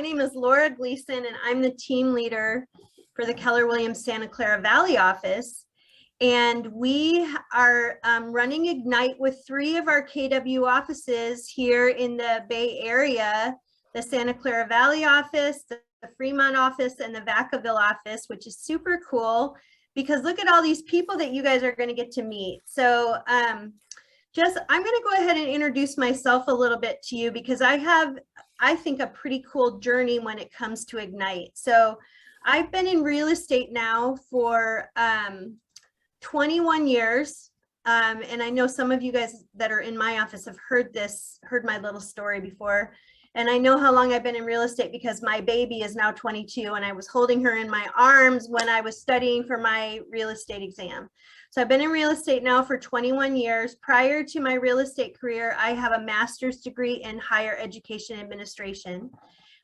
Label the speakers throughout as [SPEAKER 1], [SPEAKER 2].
[SPEAKER 1] name is Laura Gleason, and I'm the team leader for the Keller Williams Santa Clara Valley office. And we are running Ignite with 3 of our KW offices here in the Bay Area, the Santa Clara Valley office, the Fremont office, and the Vacaville office, which is super cool because look at all these people that you guys are going to get to meet. So I'm going to go ahead and introduce myself a little bit to you because I have, I think, a pretty cool journey when it comes to Ignite. So I've been in real estate now for 21 years. And I know some of you guys that are in my office have heard my little story before. And I know how long I've been in real estate because my baby is now 22 and I was holding her in my arms when I was studying for my real estate exam. So I've been in real estate now for 21 years. Prior to my real estate career, I have a master's degree in higher education administration.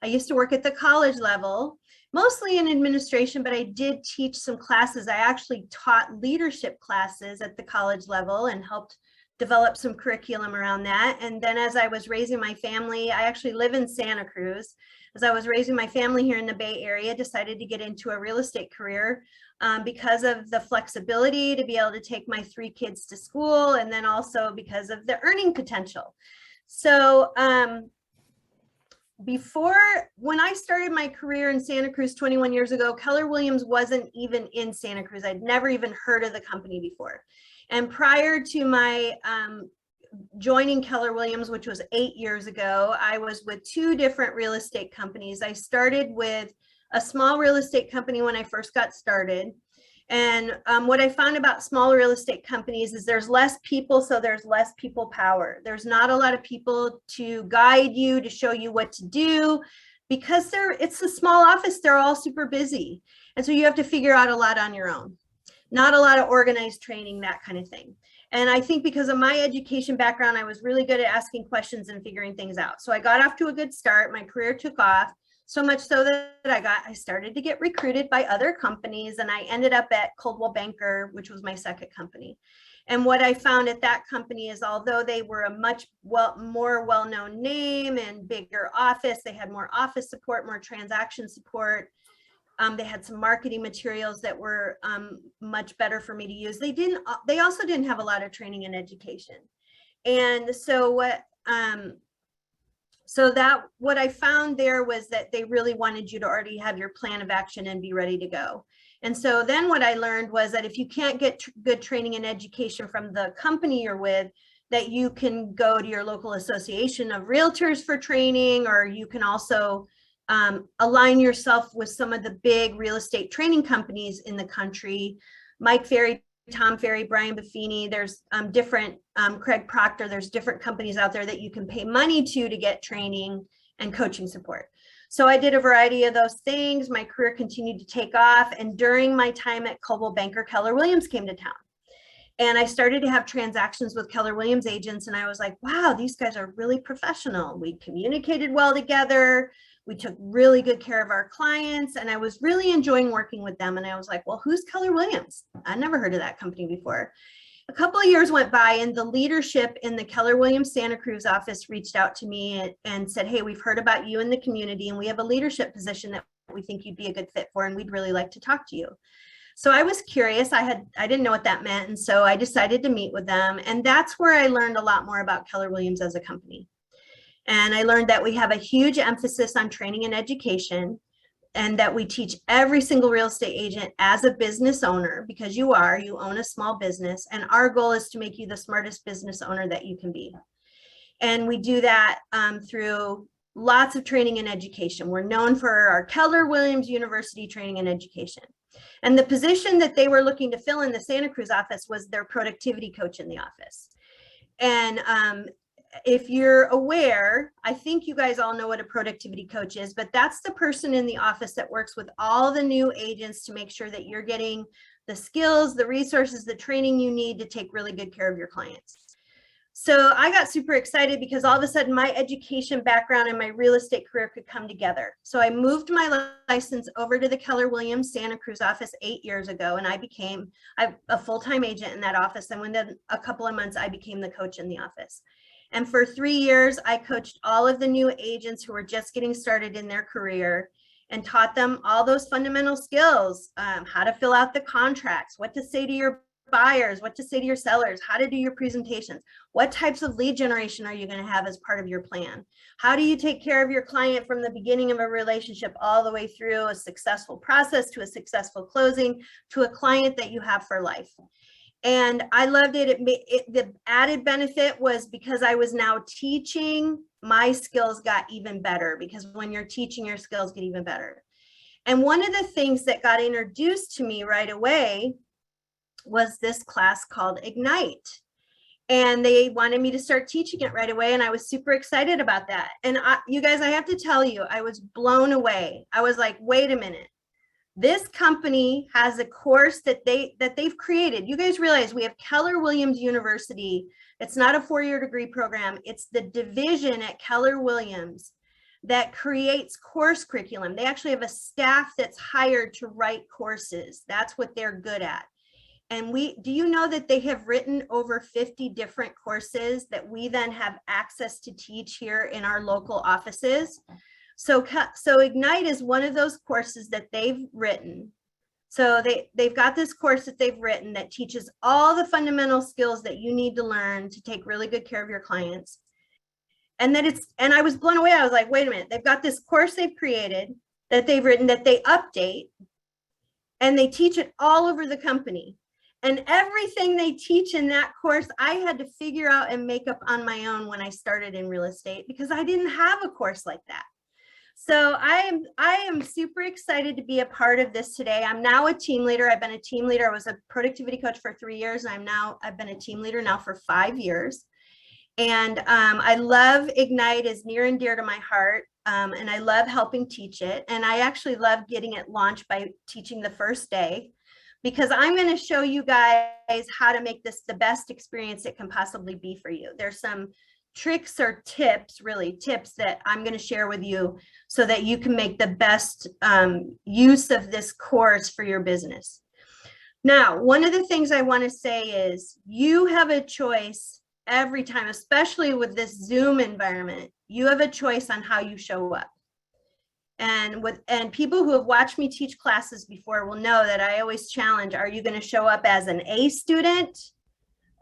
[SPEAKER 1] I used to work at the college level, mostly in administration, but I did teach some classes. I actually taught leadership classes at the college level and helped develop some curriculum around that. And then as I was raising my family, I actually live in Santa Cruz. As I was raising my family here in the Bay Area, decided to get into a real estate career because of the flexibility to be able to take my 3 kids to school, and then also because of the earning potential. So when I started my career in Santa Cruz 21 years ago, Keller Williams wasn't even in Santa Cruz. I'd never even heard of the company before. And prior to my joining Keller Williams, which was 8 years ago, I was with 2 different real estate companies. I started with a small real estate company when I first got started. And what I found about small real estate companies is there's less people, so there's less people power. There's not a lot of people to guide you, to show you what to do, because it's a small office, they're all super busy. And so you have to figure out a lot on your own. Not a lot of organized training, that kind of thing. And I think because of my education background, I was really good at asking questions and figuring things out. So I got off to a good start. My career took off. So much so that I started to get recruited by other companies, and I ended up at Coldwell Banker, which was my second company. And what I found at that company is, although they were a much more well-known name and bigger office, they had more office support, more transaction support. They had some marketing materials that were much better for me to use. They also didn't have a lot of training and education. And so what I found there was that they really wanted you to already have your plan of action and be ready to go. And so then what I learned was that if you can't get good training and education from the company you're with, that you can go to your local association of realtors for training, or you can also align yourself with some of the big real estate training companies in the country. Mike Ferry, Tom Ferry, Brian Buffini, there's different, Craig Proctor, there's different companies out there that you can pay money to get training and coaching support. So I did a variety of those things. My career continued to take off. And during my time at Coldwell Banker, Keller Williams came to town. And I started to have transactions with Keller Williams agents. And I was like, wow, these guys are really professional. We communicated well together. We took really good care of our clients, and I was really enjoying working with them. And I was like, well, who's Keller Williams? I never heard of that company before. A couple of years went by, and the leadership in the Keller Williams Santa Cruz office reached out to me and said, hey, we've heard about you in the community, and we have a leadership position that we think you'd be a good fit for, and we'd really like to talk to you. So I was curious. I didn't know what that meant. And so I decided to meet with them. And that's where I learned a lot more about Keller Williams as a company. And I learned that we have a huge emphasis on training and education, and that we teach every single real estate agent as a business owner, because you own a small business, and our goal is to make you the smartest business owner that you can be. And we do that through lots of training and education. We're known for our Keller Williams University training and education. And the position that they were looking to fill in the Santa Cruz office was their productivity coach in the office. And if you're aware, I think you guys all know what a productivity coach is, but that's the person in the office that works with all the new agents to make sure that you're getting the skills, the resources, the training you need to take really good care of your clients. So I got super excited because all of a sudden my education background and my real estate career could come together. So I moved my license over to the Keller Williams Santa Cruz office 8 years ago, and I became a full-time agent in that office. And within a couple of months, I became the coach in the office. And for 3 years, I coached all of the new agents who were just getting started in their career and taught them all those fundamental skills, how to fill out the contracts, what to say to your buyers, what to say to your sellers, how to do your presentations, what types of lead generation are you going to have as part of your plan? How do you take care of your client from the beginning of a relationship all the way through a successful process to a successful closing to a client that you have for life? And I loved it. The added benefit was because I was now teaching, my skills got even better, because when you're teaching, your skills get even better. And one of the things that got introduced to me right away was this class called Ignite. And they wanted me to start teaching it right away. And I was super excited about that. And you guys, I have to tell you, I was blown away. I was like, wait a minute. This company has a course that they've created. You guys realize we have Keller Williams University. It's not a 4-year degree program. It's the division at Keller Williams that creates course curriculum. They actually have a staff that's hired to write courses. That's what they're good at. And do you know that they have written over 50 different courses that we then have access to teach here in our local offices? So Ignite is one of those courses that they've written. So they've got this course that they've written that teaches all the fundamental skills that you need to learn to take really good care of your clients. And I was blown away. I was like, wait a minute, they've got this course they've created that they've written that they update, and they teach it all over the company. And everything they teach in that course, I had to figure out and make up on my own when I started in real estate, because I didn't have a course like that. So I am super excited to be a part of this today. I'm now a team leader. I've been a team leader. I was a productivity coach for 3 years. And I've been a team leader now for 5 years. And I love Ignite, is near and dear to my heart. And I love helping teach it. And I actually love getting it launched by teaching the first day, because I'm going to show you guys how to make this the best experience it can possibly be for you. There's some tricks or tips, really tips, that I'm going to share with you so that you can make the best use of this course for your business. Now, one of the things I want to say is you have a choice every time, especially with this Zoom environment. You have a choice on how you show up. And people who have watched me teach classes before will know that I always challenge, are you going to show up as an A student,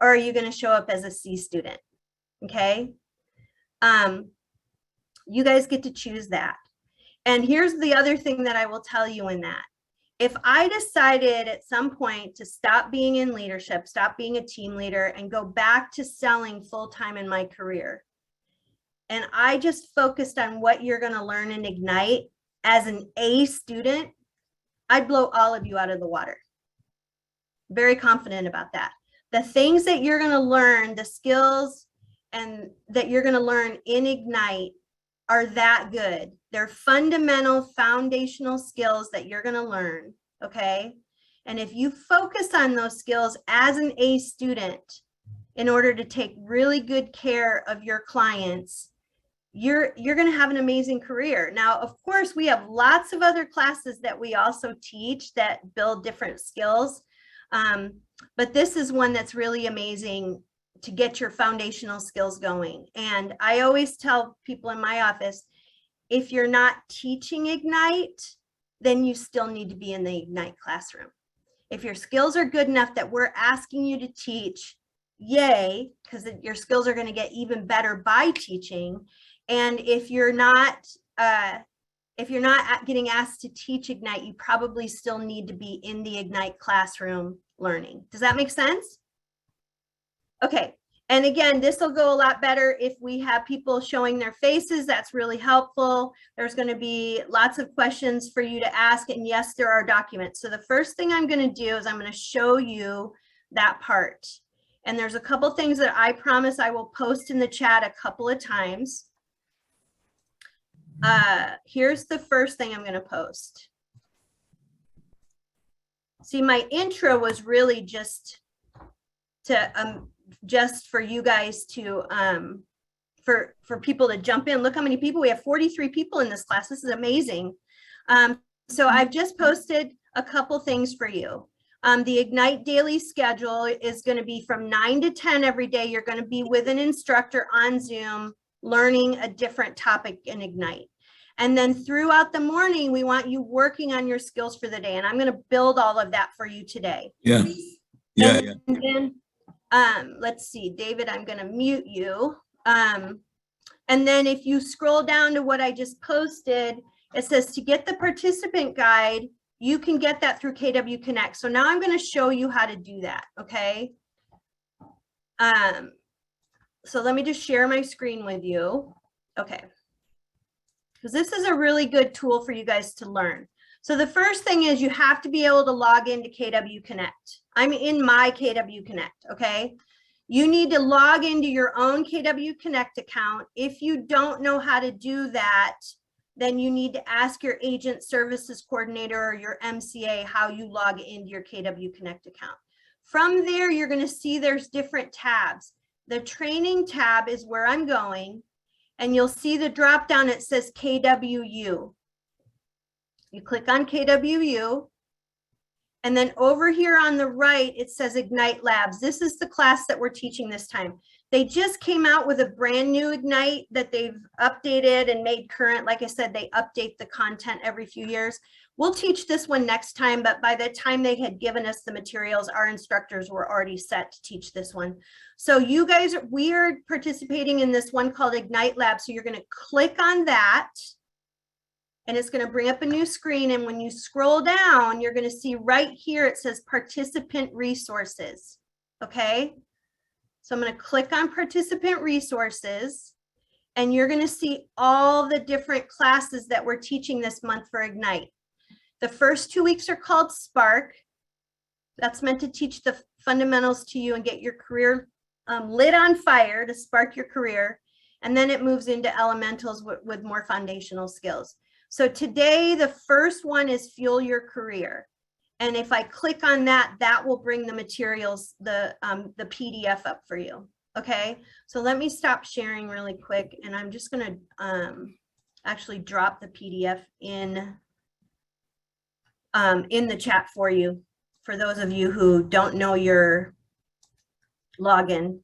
[SPEAKER 1] or are you going to show up as a C student? Okay. You guys get to choose that. And here's the other thing that I will tell you in that. If I decided at some point to stop being in leadership, stop being a team leader, and go back to selling full-time in my career, and I just focused on what you're going to learn in Ignite as an A student, I'd blow all of you out of the water. Very confident about that. The things that you're going to learn, the skills and that you're going to learn in Ignite are that good. They're fundamental, foundational skills that you're going to learn, okay? And if you focus on those skills as an A student in order to take really good care of your clients, you're going to have an amazing career. Now, of course, we have lots of other classes that we also teach that build different skills. But this is one that's really amazing to get your foundational skills going. And I always tell people in my office, if you're not teaching Ignite, then you still need to be in the Ignite classroom. If your skills are good enough that we're asking you to teach, yay, because your skills are going to get even better by teaching. And if you're not getting asked to teach Ignite, you probably still need to be in the Ignite classroom learning. Does that make sense? Okay. And again, this will go a lot better if we have people showing their faces. That's really helpful. There's going to be lots of questions for you to ask. And yes, there are documents. So the first thing I'm going to do is I'm going to show you that part. And there's a couple things that I promise I will post in the chat a couple of times. Here's the first thing I'm going to post. See, my intro was really just for you guys to, for people to jump in. Look how many people we have. 43 people in this class. This is amazing. So I've just posted a couple things for you. The Ignite daily schedule is going to be from 9 to 10 every day. You're going to be with an instructor on Zoom, learning a different topic in Ignite. And then throughout the morning, we want you working on your skills for the day. And I'm going to build all of that for you today.
[SPEAKER 2] Yeah.
[SPEAKER 1] And then, let's see, David, I'm going to mute you. And then if you scroll down to what I just posted, it says to get the participant guide, you can get that through KW Connect. So now I'm going to show you how to do that. Okay. So let me just share my screen with you. Okay. Because this is a really good tool for you guys to learn. So the first thing is you have to be able to log into KW Connect. I'm in my KW Connect. Okay. You need to log into your own KW Connect account. If you don't know how to do that, then you need to ask your agent services coordinator or your MCA how you log into your KW Connect account. From there, you're going to see there's different tabs. The training tab is where I'm going, and you'll see the drop down. It says KWU. You click on KWU, and then over here on the right, it says Ignite Labs. This is the class that we're teaching this time. They just came out with a brand new Ignite that they've updated and made current. Like I said, they update the content every few years. We'll teach this one next time, but by the time they had given us the materials, our instructors were already set to teach this one. So you guys, we are participating in this one called Ignite Lab. So you're going to click on that, and it's going to bring up a new screen. And when you scroll down, you're going to see right here, it says participant resources. Okay. So I'm going to click on participant resources, and you're going to see all the different classes that we're teaching this month for Ignite. The first 2 weeks are called Spark. That's meant to teach the fundamentals to you and get your career lit on fire to spark your career. And then it moves into elementals with more foundational skills. So today, the first one is Fuel Your Career. And if I click on that, that will bring the materials, the PDF up for you. Okay, so let me stop sharing really quick, and I'm just going to actually drop the PDF in the chat for you, for those of you who don't know your login.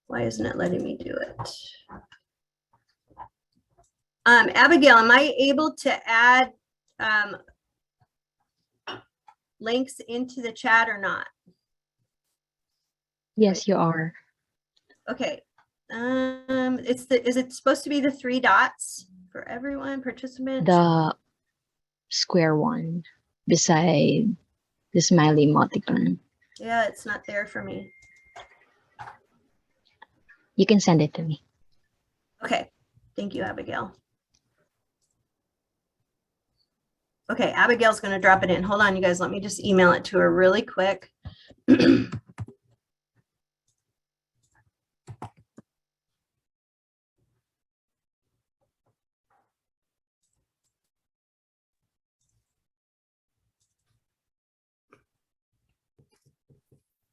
[SPEAKER 1] Why isn't it letting me do it? Abigail, am I able to add links into the chat or not?
[SPEAKER 3] Yes, you are.
[SPEAKER 1] Okay. Is it supposed to be the 3 dots for everyone participant?
[SPEAKER 3] The square one beside the smiley emoticon.
[SPEAKER 1] Yeah, it's not there for me.
[SPEAKER 3] You can send it to me.
[SPEAKER 1] Okay. Thank you, Abigail. Okay, Abigail's going to drop it in. Hold on, you guys. Let me just email it to her really quick.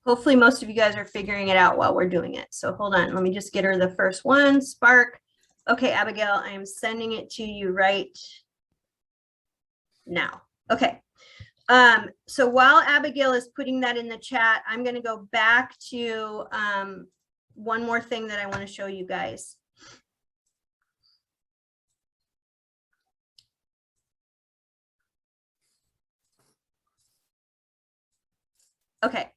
[SPEAKER 1] Hopefully most of you guys are figuring it out while we're doing it. So hold on, let me just get her the first one, Spark. Okay, Abigail, I am sending it to you right now. Okay, so while Abigail is putting that in the chat, I'm going to go back to one more thing that I want to show you guys. Okay.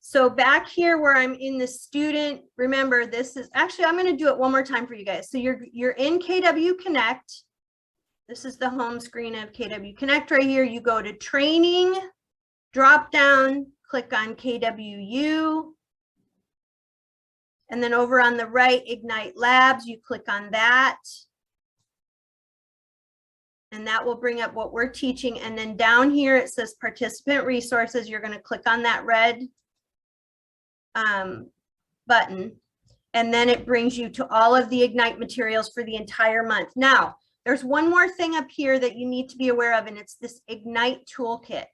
[SPEAKER 1] So back here where I'm in the student, remember this is actually, I'm going to do it one more time for you guys. So you're in KW Connect. This is the home screen of KW Connect right here. You go to training, drop down, click on KWU. And then over on the right, Ignite Labs, you click on that. And that will bring up what we're teaching. And then down here, it says participant resources. You're going to click on that red button, and then it brings you to all of the Ignite materials for the entire month. Now, there's one more thing up here that you need to be aware of, and it's this Ignite Toolkit.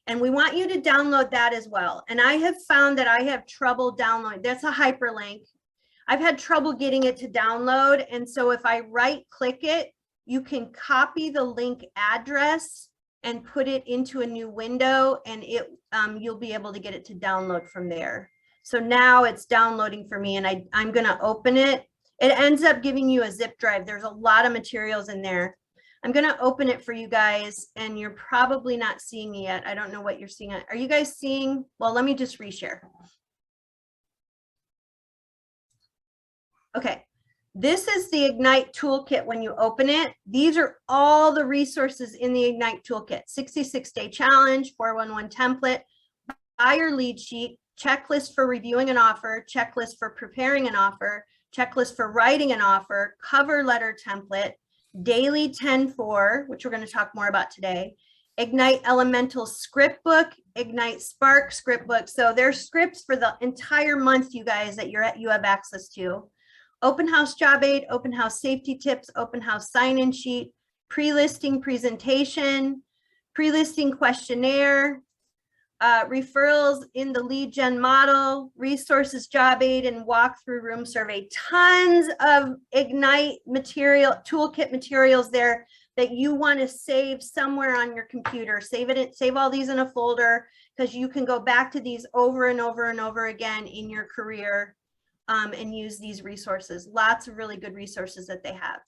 [SPEAKER 1] And we want you to download that as well. And I have found that I have trouble downloading. That's a hyperlink. I've had trouble getting it to download. And so if I right click it, you can copy the link address and put it into a new window, and you'll be able to get it to download from there. So now it's downloading for me, and I'm going to open it. It ends up giving you a zip drive. There's a lot of materials in there. I'm going to open it for you guys, and you're probably not seeing it yet. I don't know what you're seeing. Are you guys seeing? Well, let me just reshare. Okay. This is the Ignite Toolkit when you open it. These are all the resources in the Ignite Toolkit. 66-day challenge, 411 template, buyer lead sheet, checklist for reviewing an offer, checklist for preparing an offer, checklist for writing an offer, cover letter template, daily 10-4, which we're going to talk more about today, Ignite Elemental script book, Ignite Spark script book. So there's scripts for the entire month, you guys, that you have access to. Open house job aid, open house safety tips, open house sign-in sheet, pre-listing presentation, pre-listing questionnaire, referrals in the lead gen model, resources, job aid, and walkthrough room survey. Tons of Ignite material, toolkit materials there that you want to save somewhere on your computer. Save all these in a folder, because you can go back to these over and over and over again in your career. And use these resources. Lots of really good resources that they have.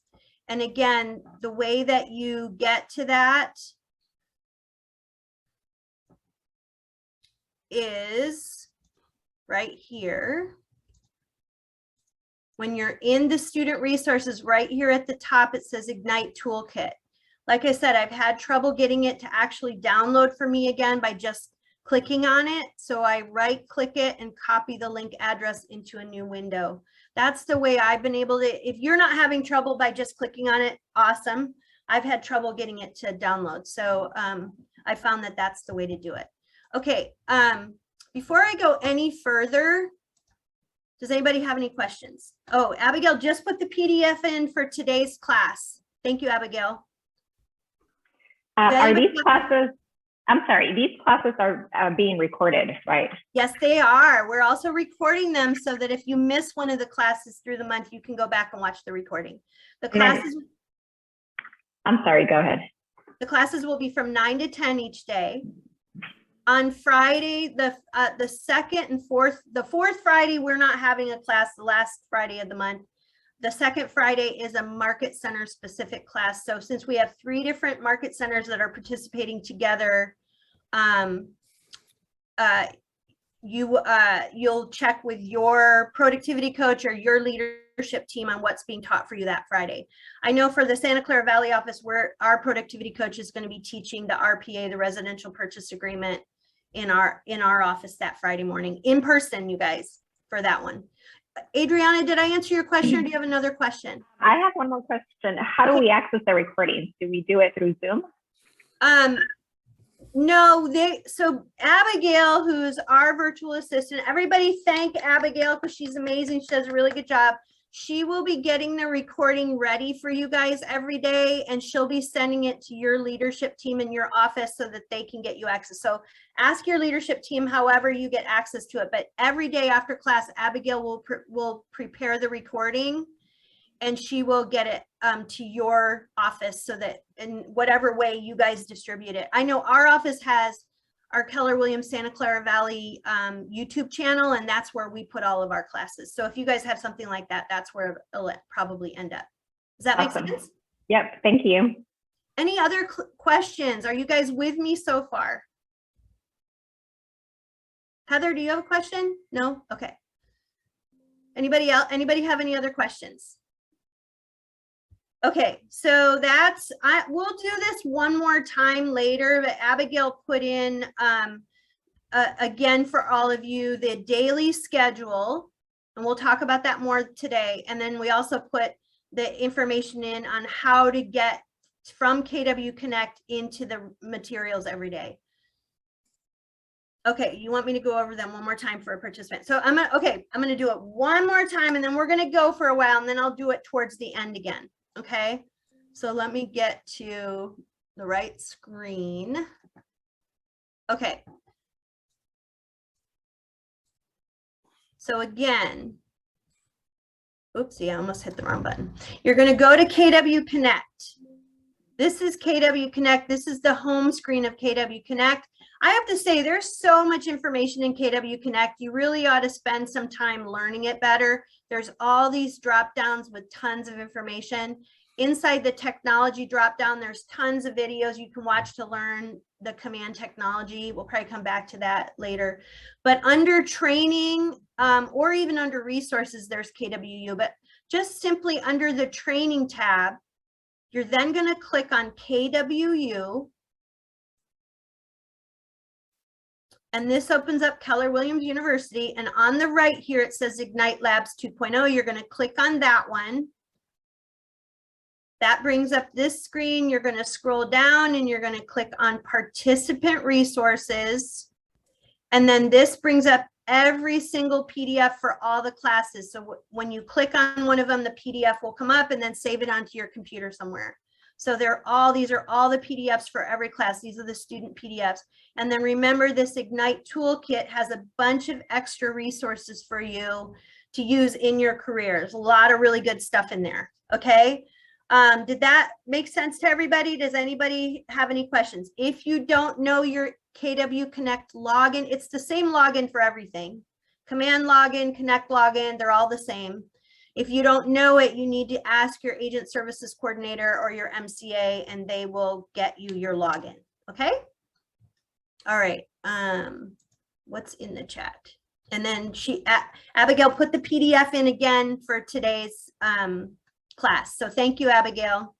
[SPEAKER 1] And again, the way that you get to that is right here. When you're in the student resources, right here at the top, it says Ignite Toolkit. Like I said, I've had trouble getting it to actually download for me again by just clicking on it. So I right click it and copy the link address into a new window. That's the way I've been able to. If you're not having trouble by just clicking on it, awesome. I've had trouble getting it to download. So I found that that's the way to do it. Okay. Before I go any further, does anybody have any questions? Oh, Abigail just put the PDF in for today's class. Thank you, Abigail.
[SPEAKER 2] Are these classes? I'm sorry, these classes are being recorded, right?
[SPEAKER 1] Yes, they are. We're also recording them so that if you miss one of the classes through the month, you can go back and watch the recording. The classes.
[SPEAKER 2] I'm sorry, go ahead.
[SPEAKER 1] The classes will be from 9 to 10 each day. On Friday, the second and fourth, the fourth Friday, we're not having a class, the last Friday of the month. The second Friday is a market center specific class. So since we have 3 different market centers that are participating together, you'll check with your productivity coach or your leadership team on what's being taught for you that Friday. I know for the Santa Clara Valley office, where our productivity coach is going to be teaching the RPA, the residential purchase agreement, in our office that Friday morning in person, you guys, for that one. Adriana, did I answer your question, or do you have another question?
[SPEAKER 2] I have one more question. How do we access the recordings? Do we do it through Zoom?
[SPEAKER 1] No, so Abigail, who's our virtual assistant, everybody thank Abigail because she's amazing. She does a really good job. She will be getting the recording ready for you guys every day, and she'll be sending it to your leadership team in your office so that they can get you access. So ask your leadership team however you get access to it, but every day after class, Abigail will prepare the recording, and she will get it to your office so that in whatever way you guys distribute it. I know our office has our Keller Williams Santa Clara Valley YouTube channel, and that's where we put all of our classes. So if you guys have something like that, that's where it'll probably end up. Does that make sense?
[SPEAKER 2] Yep, thank you.
[SPEAKER 1] Any other questions? Are you guys with me so far? Heather, do you have a question? No? Okay. Anybody else? Anybody have any other questions? Okay, so we'll do this one more time later, but Abigail put in, again, for all of you, the daily schedule, and we'll talk about that more today. And then we also put the information in on how to get from KW Connect into the materials every day. Okay, you want me to go over them one more time for a participant? So I'm gonna do it one more time, and then we're gonna go for a while, and then I'll do it towards the end again. Okay, so let me get to the right screen. Okay. So again, Oopsie, I almost hit the wrong button. You're going to go to KW Connect. This is KW Connect. This is the home screen of KW Connect. I have to say, there's so much information in KW Connect. You really ought to spend some time learning it better. There's all these drop downs with tons of information. Inside the technology drop down, there's tons of videos you can watch to learn the command technology. We'll probably come back to that later. But under training, or even under resources, there's KWU. But just simply under the training tab, you're then going to click on KWU. And this opens up Keller Williams University. And on the right here, it says Ignite Labs 2.0. You're going to click on that one. That brings up this screen. You're going to scroll down and you're going to click on Participant Resources. And then this brings up every single PDF for all the classes. So when you click on one of them, the PDF will come up and then save it onto your computer somewhere. So these are all the PDFs for every class. These are the student PDFs. And then remember, this Ignite Toolkit has a bunch of extra resources for you to use in your career. There's a lot of really good stuff in there. Okay. Did that make sense to everybody? Does anybody have any questions? If you don't know your KW Connect login, it's the same login for everything. Command login, Connect login, they're all the same. If you don't know it, you need to ask your agent services coordinator or your MCA and they will get you your login. Okay. All right. What's in the chat? And then Abigail put the PDF in again for today's class. So thank you, Abigail.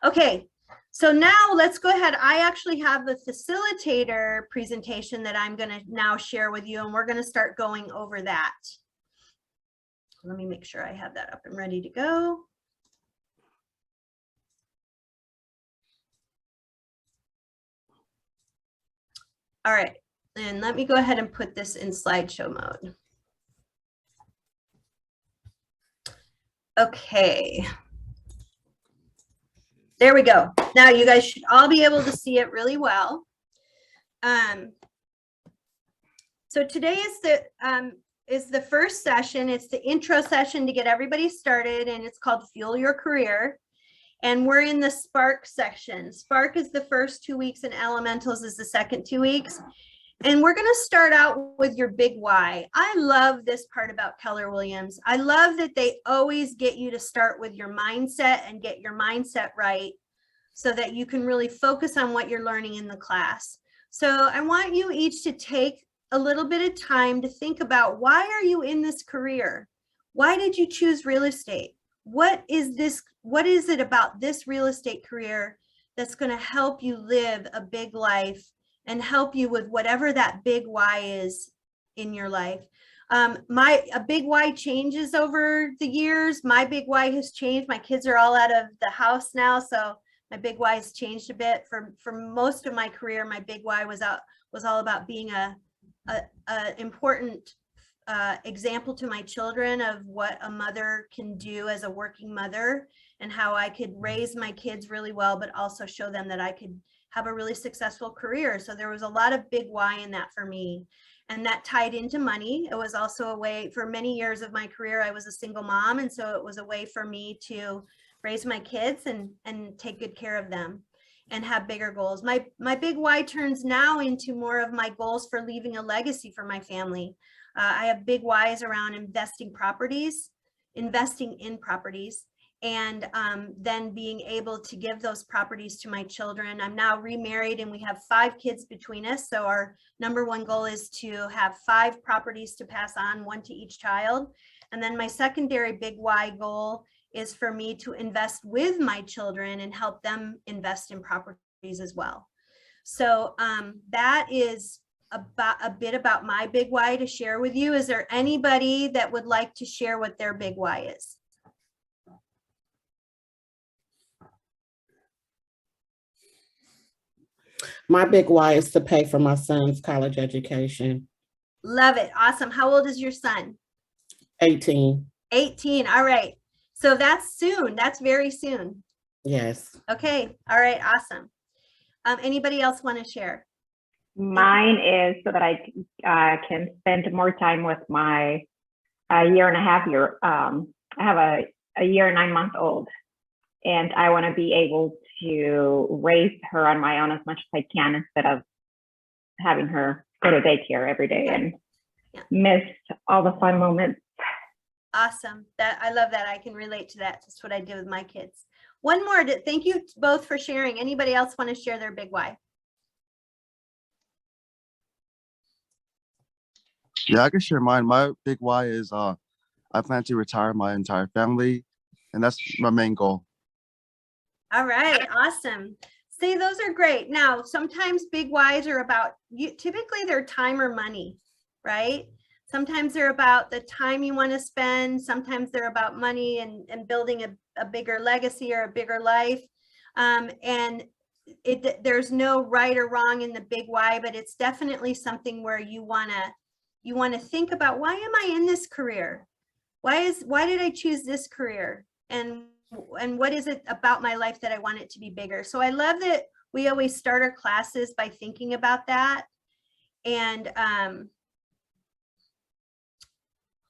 [SPEAKER 1] Okay. So now let's go ahead. I actually have the facilitator presentation that I'm going to now share with you, and we're going to start going over that. Let me make sure I have that up and ready to go. All right, and let me go ahead and put this in slideshow mode. Okay. There we go. Now you guys should all be able to see it really well. So today is the first session. It's the intro session to get everybody started, and it's called Fuel Your Career. And we're in the Spark section. Spark is the first 2 weeks and Elementals is the second 2 weeks. And we're going to start out with your big why. I love this part about Keller Williams. I love that they always get you to start with your mindset and get your mindset right so that you can really focus on what you're learning in the class. So I want you each to take a little bit of time to think about, why are you in this career? Why did you choose real estate? What is it about this real estate career that's going to help you live a big life and help you with whatever that big why is in your life? A big why changes over the years. My big why has changed. My kids are all out of the house now, so my big why has changed a bit. For most of my career, my big why was all about being a important example to my children of what a mother can do as a working mother, and how I could raise my kids really well, but also show them that I could have a really successful career. So there was a lot of big why in that for me. And that tied into money. It was also a way, for many years of my career, I was a single mom. And so it was a way for me to raise my kids and take good care of them and have bigger goals. My big why turns now into more of my goals for leaving a legacy for my family. I have big whys around investing in properties, and then being able to give those properties to my children. I'm now remarried and we have 5 kids between us. So our number one goal is to have 5 properties to pass on, 1 to each child. And then my secondary big why goal is for me to invest with my children and help them invest in properties as well. So that is a bit about my big why to share with you. Is there anybody that would like to share what their big why is?
[SPEAKER 4] My big why is to pay for my son's college education.
[SPEAKER 1] Love it. Awesome. How old is your son?
[SPEAKER 4] 18.
[SPEAKER 1] 18. All right. So that's soon. That's very soon.
[SPEAKER 4] Yes.
[SPEAKER 1] Okay. All right. Awesome. Anybody else want to share?
[SPEAKER 2] Mine is so that I can spend more time with my 1.5-year I have a year and 9-month-old, and I want to be able to raise her on my own as much as I can instead of having her go to daycare every day and miss all the fun moments.
[SPEAKER 1] Awesome. I love that. I can relate to that. That's what I did with my kids. One more. Thank you both for sharing. Anybody else want to share their big why?
[SPEAKER 5] Yeah, I can share mine. My big why is I plan to retire my entire family, and that's my main goal.
[SPEAKER 1] All right, awesome. See, those are great. Now, sometimes big whys are about you. Typically, they're time or money, right? Sometimes they're about the time you want to spend. Sometimes they're about money and building a bigger legacy or a bigger life. And there's no right or wrong in the big why, but it's definitely something where you want to think about, why am I in this career? Why did I choose this career? And what is it about my life that I want it to be bigger? So I love that we always start our classes by thinking about that. And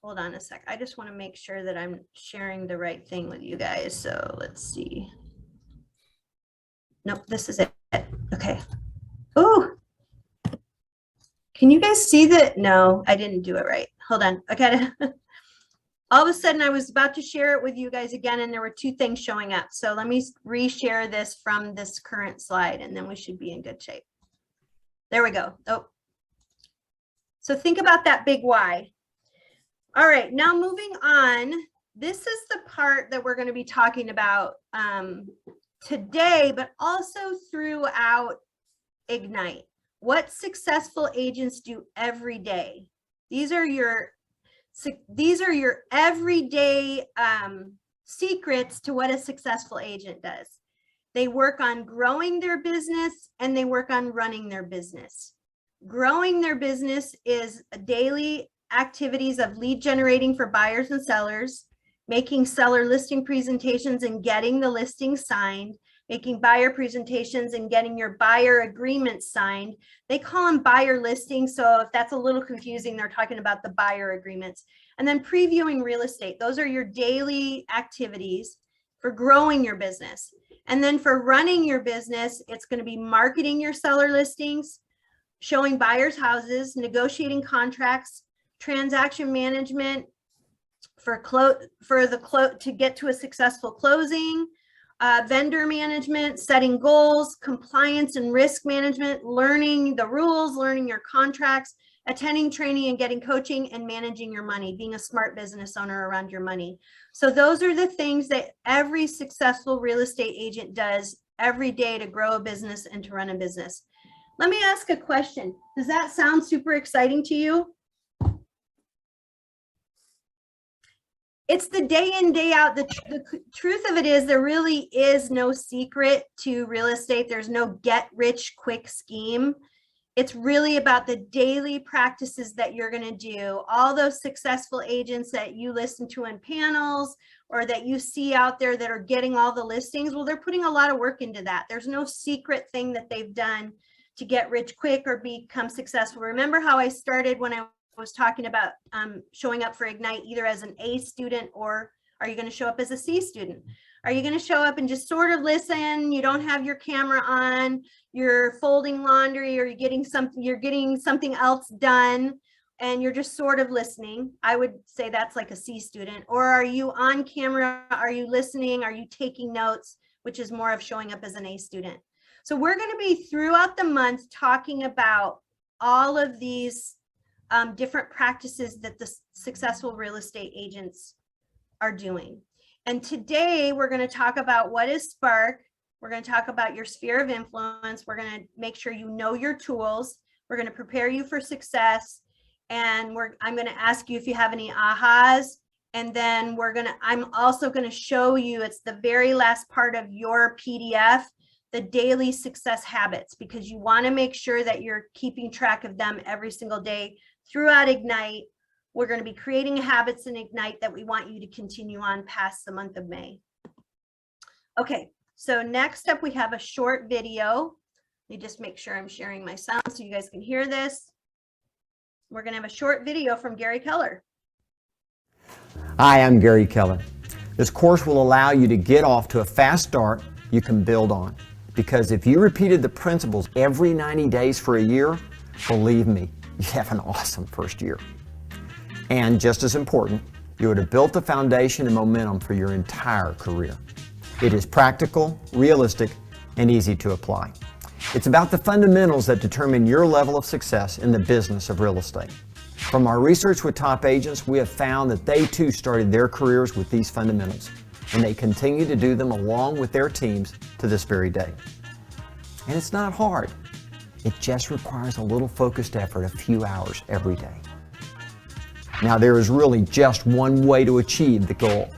[SPEAKER 1] hold on a sec. I just want to make sure that I'm sharing the right thing with you guys. So let's see. Nope, this is it. Okay. Oh, can you guys see that? No, I didn't do it right. Hold on. I gotta. All of a sudden I was about to share it with you guys again, and there were two things showing up. So let me reshare this from this current slide, and then we should be in good shape. There we go. Oh, so think about that big why. All right, now moving on. This is the part that we're going to be talking about today, but also throughout Ignite. What successful agents do every day. These are your everyday secrets to what a successful agent does. They work on growing their business and they work on running their business. Growing their business is daily activities of lead generating for buyers and sellers, making seller listing presentations and getting the listing signed, making buyer presentations and getting your buyer agreements signed. They call them buyer listings. So if that's a little confusing, they're talking about the buyer agreements. And then previewing real estate. Those are your daily activities for growing your business. And then for running your business, it's going to be marketing your seller listings, showing buyers houses, negotiating contracts, transaction management to get to a successful closing, vendor management, setting goals, compliance and risk management, learning the rules, learning your contracts, attending training and getting coaching, and managing your money, being a smart business owner around your money. So those are the things that every successful real estate agent does every day to grow a business and to run a business. Let me ask a question. Does that sound super exciting to you? It's the day in, day out. The truth of it is there really is no secret to real estate. There's no get rich quick scheme. It's really about the daily practices that you're going to do. All those successful agents that you listen to in panels or that you see out there that are getting all the listings, well, they're putting a lot of work into that. There's no secret thing that they've done to get rich quick or become successful. Remember how I started when I was talking about showing up for Ignite either as an A student, or are you going to show up as a C student? Are you going to show up and just sort of listen? You don't have your camera on, you're folding laundry, or you're getting something else done and you're just sort of listening. I would say that's like a C student. Or are you on camera? Are you listening? Are you taking notes? Which is more of showing up as an A student. So we're going to be throughout the month talking about all of these different practices that the successful real estate agents are doing. And today we're going to talk about what is Spark. We're going to talk about your sphere of influence. We're going to make sure you know your tools. We're going to prepare you for success. And I'm going to ask you if you have any ahas. And then I'm also going to show you, it's the very last part of your PDF, the daily success habits, because you want to make sure that you're keeping track of them every single day throughout Ignite. We're going to be creating habits in Ignite that we want you to continue on past the month of May. Okay, so next up we have a short video. Let me just make sure I'm sharing my sound so you guys can hear this. We're going to have a short video from Gary Keller.
[SPEAKER 6] Hi, I'm Gary Keller. This course will allow you to get off to a fast start you can build on. Because if you repeated the principles every 90 days for a year, believe me, you have an awesome first year. And just as important, you would have built the foundation and momentum for your entire career. It is practical, realistic, and easy to apply. It's about the fundamentals that determine your level of success in the business of real estate. From our research with top agents, we have found that they too started their careers with these fundamentals, and they continue to do them along with their teams to this very day. And it's not hard. It just requires a little focused effort, a few hours every day. Now, there is really just one way to achieve the goal.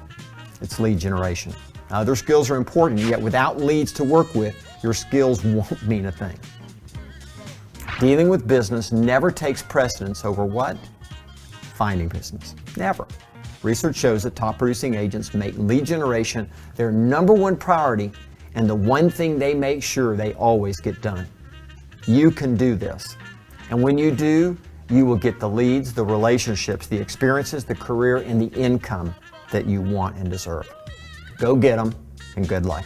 [SPEAKER 6] It's lead generation. Other skills are important, yet without leads to work with, your skills won't mean a thing. Dealing with business never takes precedence over what? Finding business. Never. Research shows that top producing agents make lead generation their #1 priority and the one thing they make sure they always get done. You can do this. And when you do, you will get the leads, the relationships, the experiences, the career, and the income that you want and deserve. Go get them, and good luck.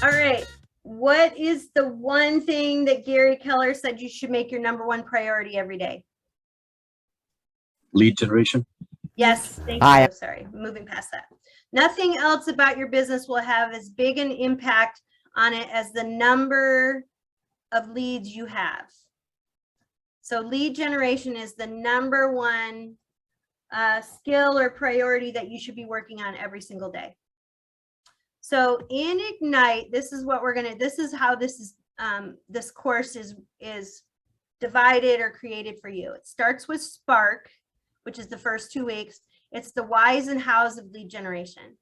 [SPEAKER 1] All right. What is the one thing that Gary Keller said you should make your #1 priority every day?
[SPEAKER 7] Lead generation.
[SPEAKER 1] Yes, thank
[SPEAKER 6] Hi.
[SPEAKER 1] you. Sorry, moving past that. Nothing else about your business will have as big an impact on it as the number of leads you have. So lead generation is the #1 skill or priority that you should be working on every single day. So in Ignite, this is what this is how this course is divided or created for you. It starts with Spark, which is the first 2 weeks. It's the whys and hows of lead generation.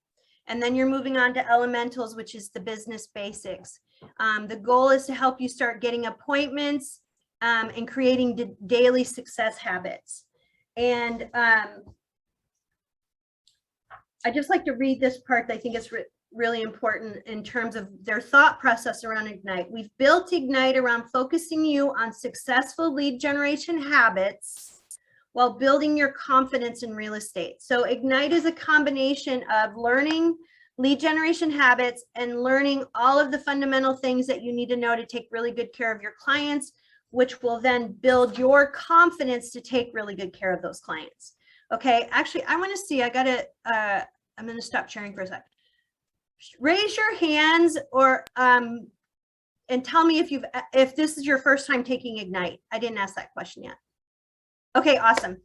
[SPEAKER 1] And then you're moving on to Elementals, which is the business basics. The goal is to help you start getting appointments and creating daily success habits. And I just like to read this part. I think it's really important in terms of their thought process around Ignite. We've built Ignite around focusing you on successful lead generation habits while building your confidence in real estate. So Ignite is a combination of learning lead generation habits and learning all of the fundamental things that you need to know to take really good care of your clients, which will then build your confidence to take really good care of those clients. Okay, actually, I want to see, I'm going to stop sharing for a sec. Raise your hands or and tell me if this is your first time taking Ignite. I didn't ask that question yet. Okay, awesome.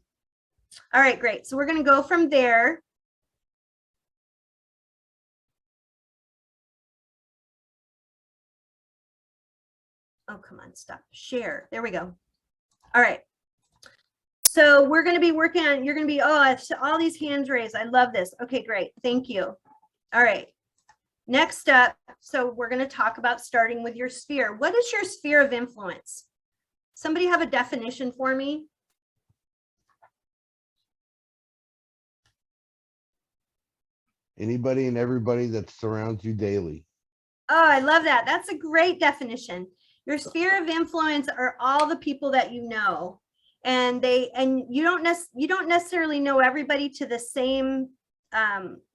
[SPEAKER 1] All right, great. So we're going to go from there. Oh, come on, stop. Share. There we go. All right. So we're going to be working on, you're going to be, oh, all these hands raised. I love this. Okay, great. Thank you. All right. Next up, so we're going to talk about starting with your sphere. What is your sphere of influence? Somebody have a definition for me?
[SPEAKER 8] Anybody and everybody that surrounds you daily.
[SPEAKER 1] Oh, I love that. That's a great definition. Your sphere of influence are all the people that you know, and you don't necessarily know everybody to the same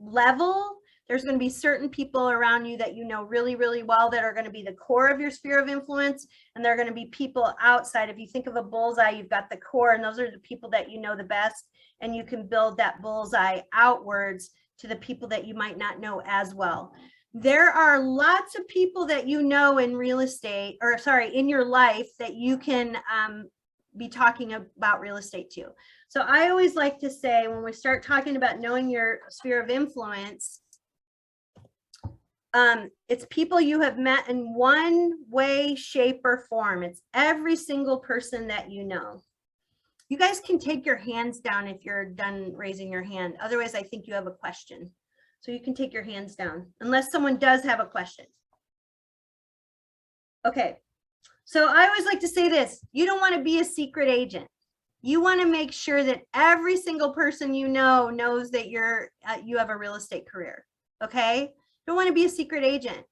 [SPEAKER 1] level. There's going to be certain people around you that you know really, really well that are going to be the core of your sphere of influence, and they're going to be people outside. If you think of a bullseye, you've got the core, and those are the people that you know the best, and you can build that bullseye outwards to the people that you might not know as well. There are lots of people that you know in real estate, or sorry, in your life that you can be talking about real estate to. So I always like to say, when we start talking about knowing your sphere of influence, it's people you have met in one way, shape, or form. It's every single person that you know. You guys can take your hands down if you're done raising your hand. Otherwise, I think you have a question. So you can take your hands down, unless someone does have a question. Okay, so I always like to say this. You don't want to be a secret agent. You want to make sure that every single person you know knows that you have a real estate career, okay? You don't want to be a secret agent.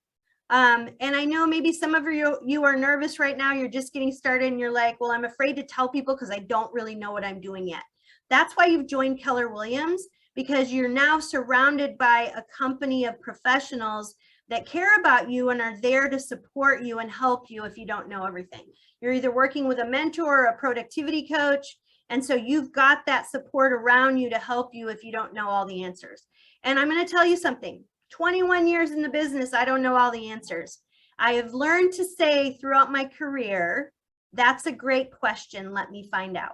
[SPEAKER 1] And I know maybe some of you are nervous right now. You're just getting started and you're like, well, I'm afraid to tell people because I don't really know what I'm doing yet. That's why you've joined Keller Williams, because you're now surrounded by a company of professionals that care about you and are there to support you and help you if you don't know everything. You're either working with a mentor or a productivity coach. And so you've got that support around you to help you if you don't know all the answers. And I'm going to tell you something. 21 years in the business, I don't know all the answers. I have learned to say throughout my career, that's a great question, let me find out.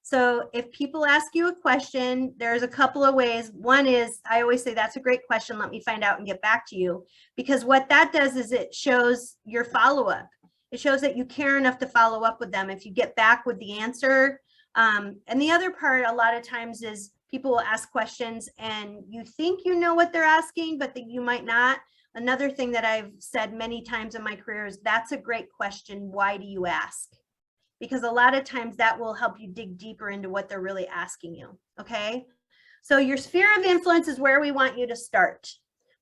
[SPEAKER 1] So if people ask you a question, there's a couple of ways. One is, I always say, that's a great question, let me find out and get back to you. Because what that does is it shows your follow-up. It shows that you care enough to follow up with them if you get back with the answer. And the other part, a lot of times, is people will ask questions and you think you know what they're asking, but that you might not. Another thing that I've said many times in my career is, that's a great question. Why do you ask? Because a lot of times that will help you dig deeper into what they're really asking you. Okay. So your sphere of influence is where we want you to start.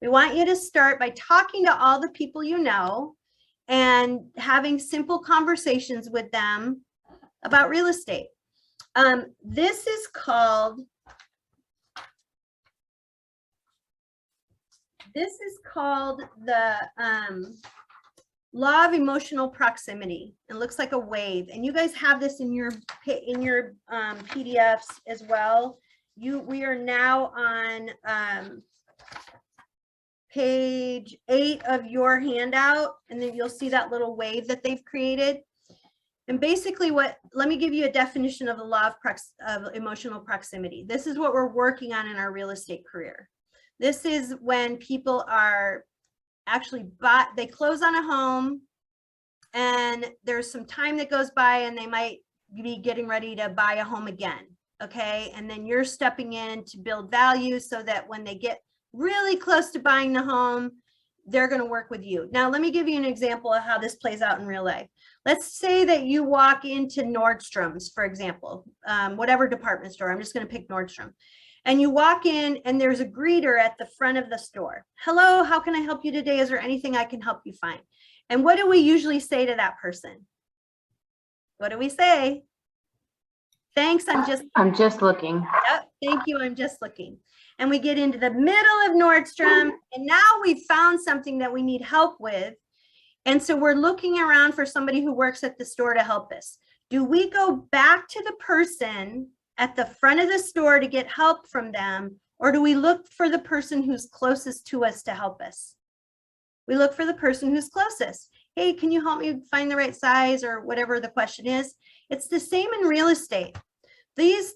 [SPEAKER 1] We want you to start by talking to all the people you know and having simple conversations with them about real estate. This is called the law of emotional proximity. It looks like a wave, and you guys have this in your PDFs as well. We are now on page 8 of your handout, and then you'll see that little wave that they've created. And basically let me give you a definition of the law of emotional proximity. This is what we're working on in our real estate career. This is when people are actually they close on a home and there's some time that goes by and they might be getting ready to buy a home again. Okay. And then you're stepping in to build value so that when they get really close to buying the home, they're going to work with you. Now, let me give you an example of how this plays out in real life. Let's say that you walk into Nordstrom's, for example, whatever department store. I'm just going to pick Nordstrom. And you walk in and there's a greeter at the front of the store. Hello, how can I help you today? Is there anything I can help you find? And what do we usually say to that person? What do we say? Thanks, I'm just looking. Yep, thank you, I'm just looking. And we get into the middle of Nordstrom, and now we've found something that we need help with. And so we're looking around for somebody who works at the store to help us. Do we go back to the person at the front of the store to get help from them, or do we look for the person who's closest to us to help us? We look for the person who's closest. Hey, can you help me find the right size, or whatever the question is? It's the same in real estate. These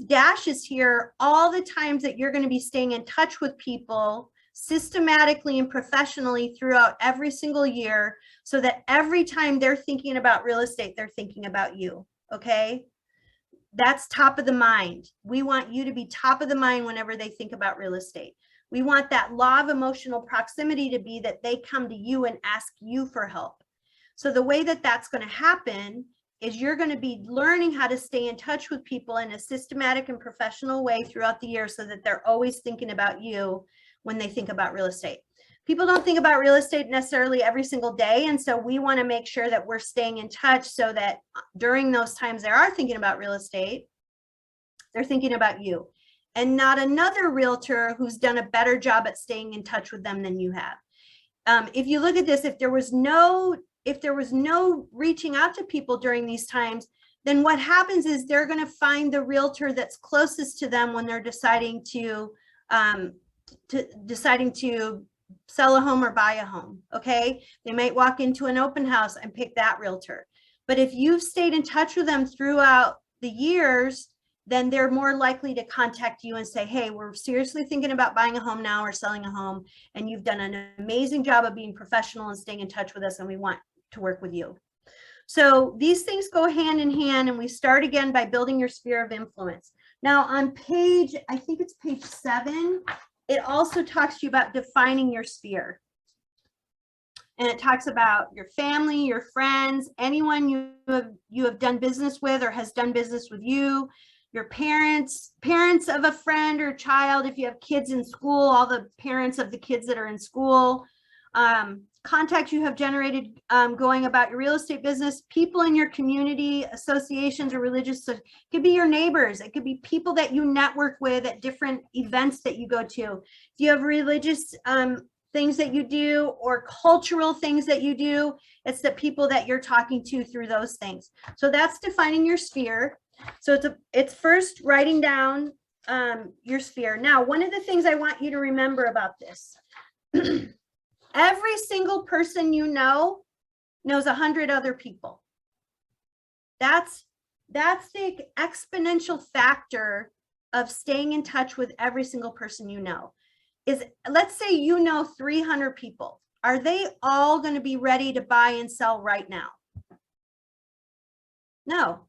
[SPEAKER 1] dashes here, all the times that you're going to be staying in touch with people systematically and professionally throughout every single year, so that every time they're thinking about real estate, they're thinking about you. Okay. That's top of the mind. We want you to be top of the mind whenever they think about real estate. We want that law of emotional proximity to be that they come to you and ask you for help. So the way that that's going to happen is you're going to be learning how to stay in touch with people in a systematic and professional way throughout the year, so that they're always thinking about you when they think about real estate. People don't think about real estate necessarily every single day. And so we want to make sure that we're staying in touch so that during those times they are thinking about real estate, they're thinking about you and not another realtor who's done a better job at staying in touch with them than you have. If you look at this, if there was no reaching out to people during these times, then what happens is they're going to find the realtor that's closest to them when they're deciding to sell a home or buy a home. Okay. They might walk into an open house and pick that realtor. But if you've stayed in touch with them throughout the years, then they're more likely to contact you and say, hey, we're seriously thinking about buying a home now or selling a home, and you've done an amazing job of being professional and staying in touch with us, and we want to work with you. So these things go hand in hand, and we start again by building your sphere of influence. Now on page, I think it's page 7, it also talks to you about defining your sphere. And it talks about your family, your friends, anyone you have done business with or has done business with you, your parents of a friend or child, if you have kids in school, all the parents of the kids that are in school, contacts you have generated going about your real estate business, people in your community, associations or religious, it could be your neighbors, it could be people that you network with at different events that you go to. If you have religious things that you do or cultural things that you do, it's the people that you're talking to through those things. So that's defining your sphere. So it's first writing down your sphere. Now, one of the things I want you to remember about this, every single person you know knows 100 other people. That's the exponential factor of staying in touch with every single person you know. Is, let's say you know 300 people. Are they all going to be ready to buy and sell right now? No.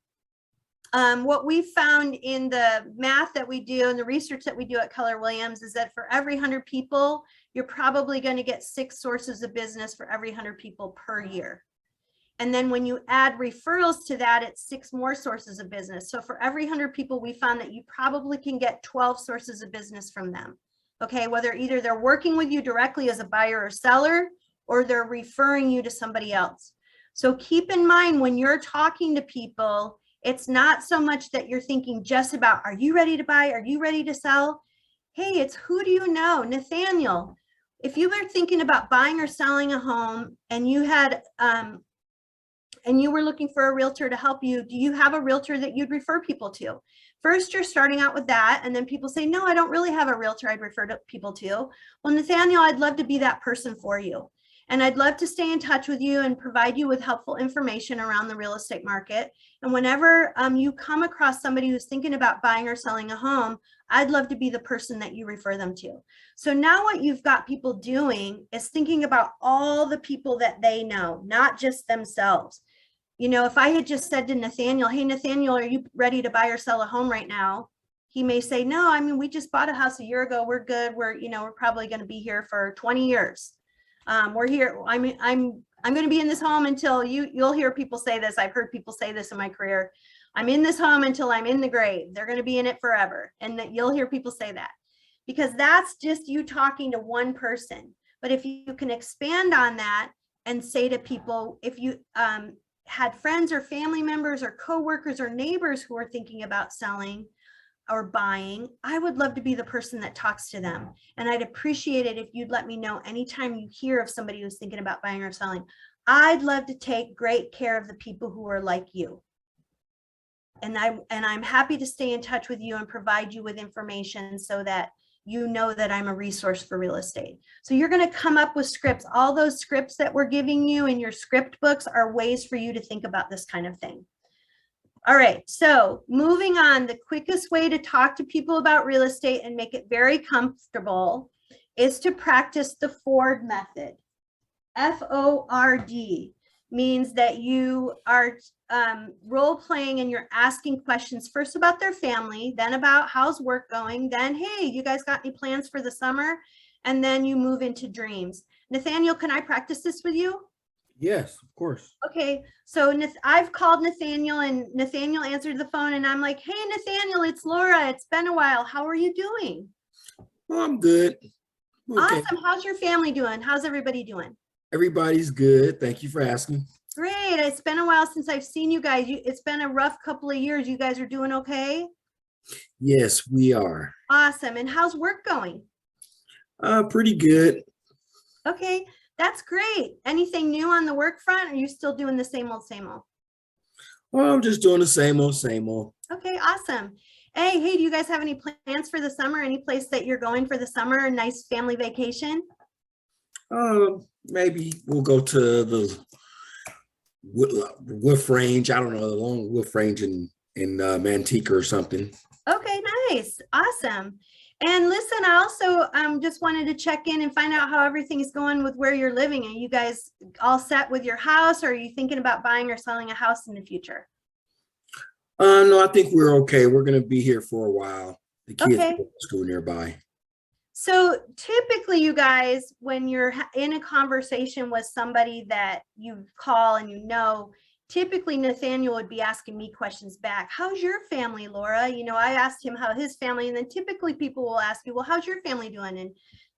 [SPEAKER 1] What we found in the math that we do and the research that we do at Keller Williams is that for every 100 people, you're probably going to get 6 sources of business for every 100 people per year. And then when you add referrals to that, it's 6 more sources of business. So for every 100 people, we found that you probably can get 12 sources of business from them. Okay, whether either they're working with you directly as a buyer or seller, or they're referring you to somebody else. So keep in mind when you're talking to people, it's not so much that you're thinking just about, are you ready to buy? Are you ready to sell? Hey, it's who do you know? Nathaniel, if you were thinking about buying or selling a home and you had, and you were looking for a realtor to help you, do you have a realtor that you'd refer people to? First, you're starting out with that. And then people say, no, I don't really have a realtor I'd refer to people to. Well, Nathaniel, I'd love to be that person for you. And I'd love to stay in touch with you and provide you with helpful information around the real estate market. And whenever you come across somebody who's thinking about buying or selling a home, I'd love to be the person that you refer them to. So now what you've got people doing is thinking about all the people that they know, not just themselves. You know, if I had just said to Nathaniel, hey, Nathaniel, are you ready to buy or sell a home right now? He may say, no, I mean, we just bought a house a year ago. We're good. We're probably going to be here for 20 years. We're here. I'm going to be in this home until you'll hear people say this. I've heard people say this in my career. I'm in this home until I'm in the grave. They're going to be in it forever. And that you'll hear people say that because that's just you talking to one person. But if you can expand on that and say to people, if you had friends or family members or coworkers or neighbors who are thinking about selling or buying, I would love to be the person that talks to them. And I'd appreciate it if you'd let me know anytime you hear of somebody who's thinking about buying or selling. I'd love to take great care of the people who are like you. And I'm happy to stay in touch with you and provide you with information so that you know that I'm a resource for real estate. So you're going to come up with scripts. All those scripts that we're giving you in your script books are ways for you to think about this kind of thing. All right, so moving on, the quickest way to talk to people about real estate and make it very comfortable is to practice the Ford method. F-O-R-D means that you are role playing and you're asking questions first about their family, then about how's work going, then, hey, you guys got any plans for the summer? And then you move into dreams. Nathaniel, can I practice this with you?
[SPEAKER 7] Yes, of course.
[SPEAKER 1] Okay, so I've called Nathaniel and Nathaniel answered the phone and I'm like, hey, Nathaniel, it's Laura. It's been a while. How are you doing?
[SPEAKER 7] Oh, I'm good. Okay.
[SPEAKER 1] Awesome. How's your family doing? How's everybody doing?
[SPEAKER 7] Everybody's good. Thank you for asking.
[SPEAKER 1] Great. It's been a while since I've seen you guys. It's been a rough couple of years. You guys are doing okay?
[SPEAKER 7] Yes, we are.
[SPEAKER 1] Awesome. And how's work going?
[SPEAKER 7] Pretty good.
[SPEAKER 1] Okay, that's great. Anything new on the work front? Or are you still doing the same old, same old?
[SPEAKER 7] Well, I'm just doing the same old, same old.
[SPEAKER 1] Okay, awesome. Hey, do you guys have any plans for the summer? Any place that you're going for the summer? A nice family vacation?
[SPEAKER 7] Maybe we'll go to the Wolf Range. I don't know, the long Wolf Range in Manteca or something.
[SPEAKER 1] Okay, nice. Awesome. And listen, I also just wanted to check in and find out how everything is going with where you're living. Are you guys all set with your house, or are you thinking about buying or selling a house in the future?
[SPEAKER 7] No, I think we're okay. We're going to be here for a while. The kids
[SPEAKER 1] Okay.
[SPEAKER 7] go to school nearby.
[SPEAKER 1] So typically, you guys, when you're in a conversation with somebody that you call and you know, typically Nathaniel would be asking me questions back. How's your family, Laura? You know, I asked him how his family, and then typically people will ask you, well, how's your family doing? And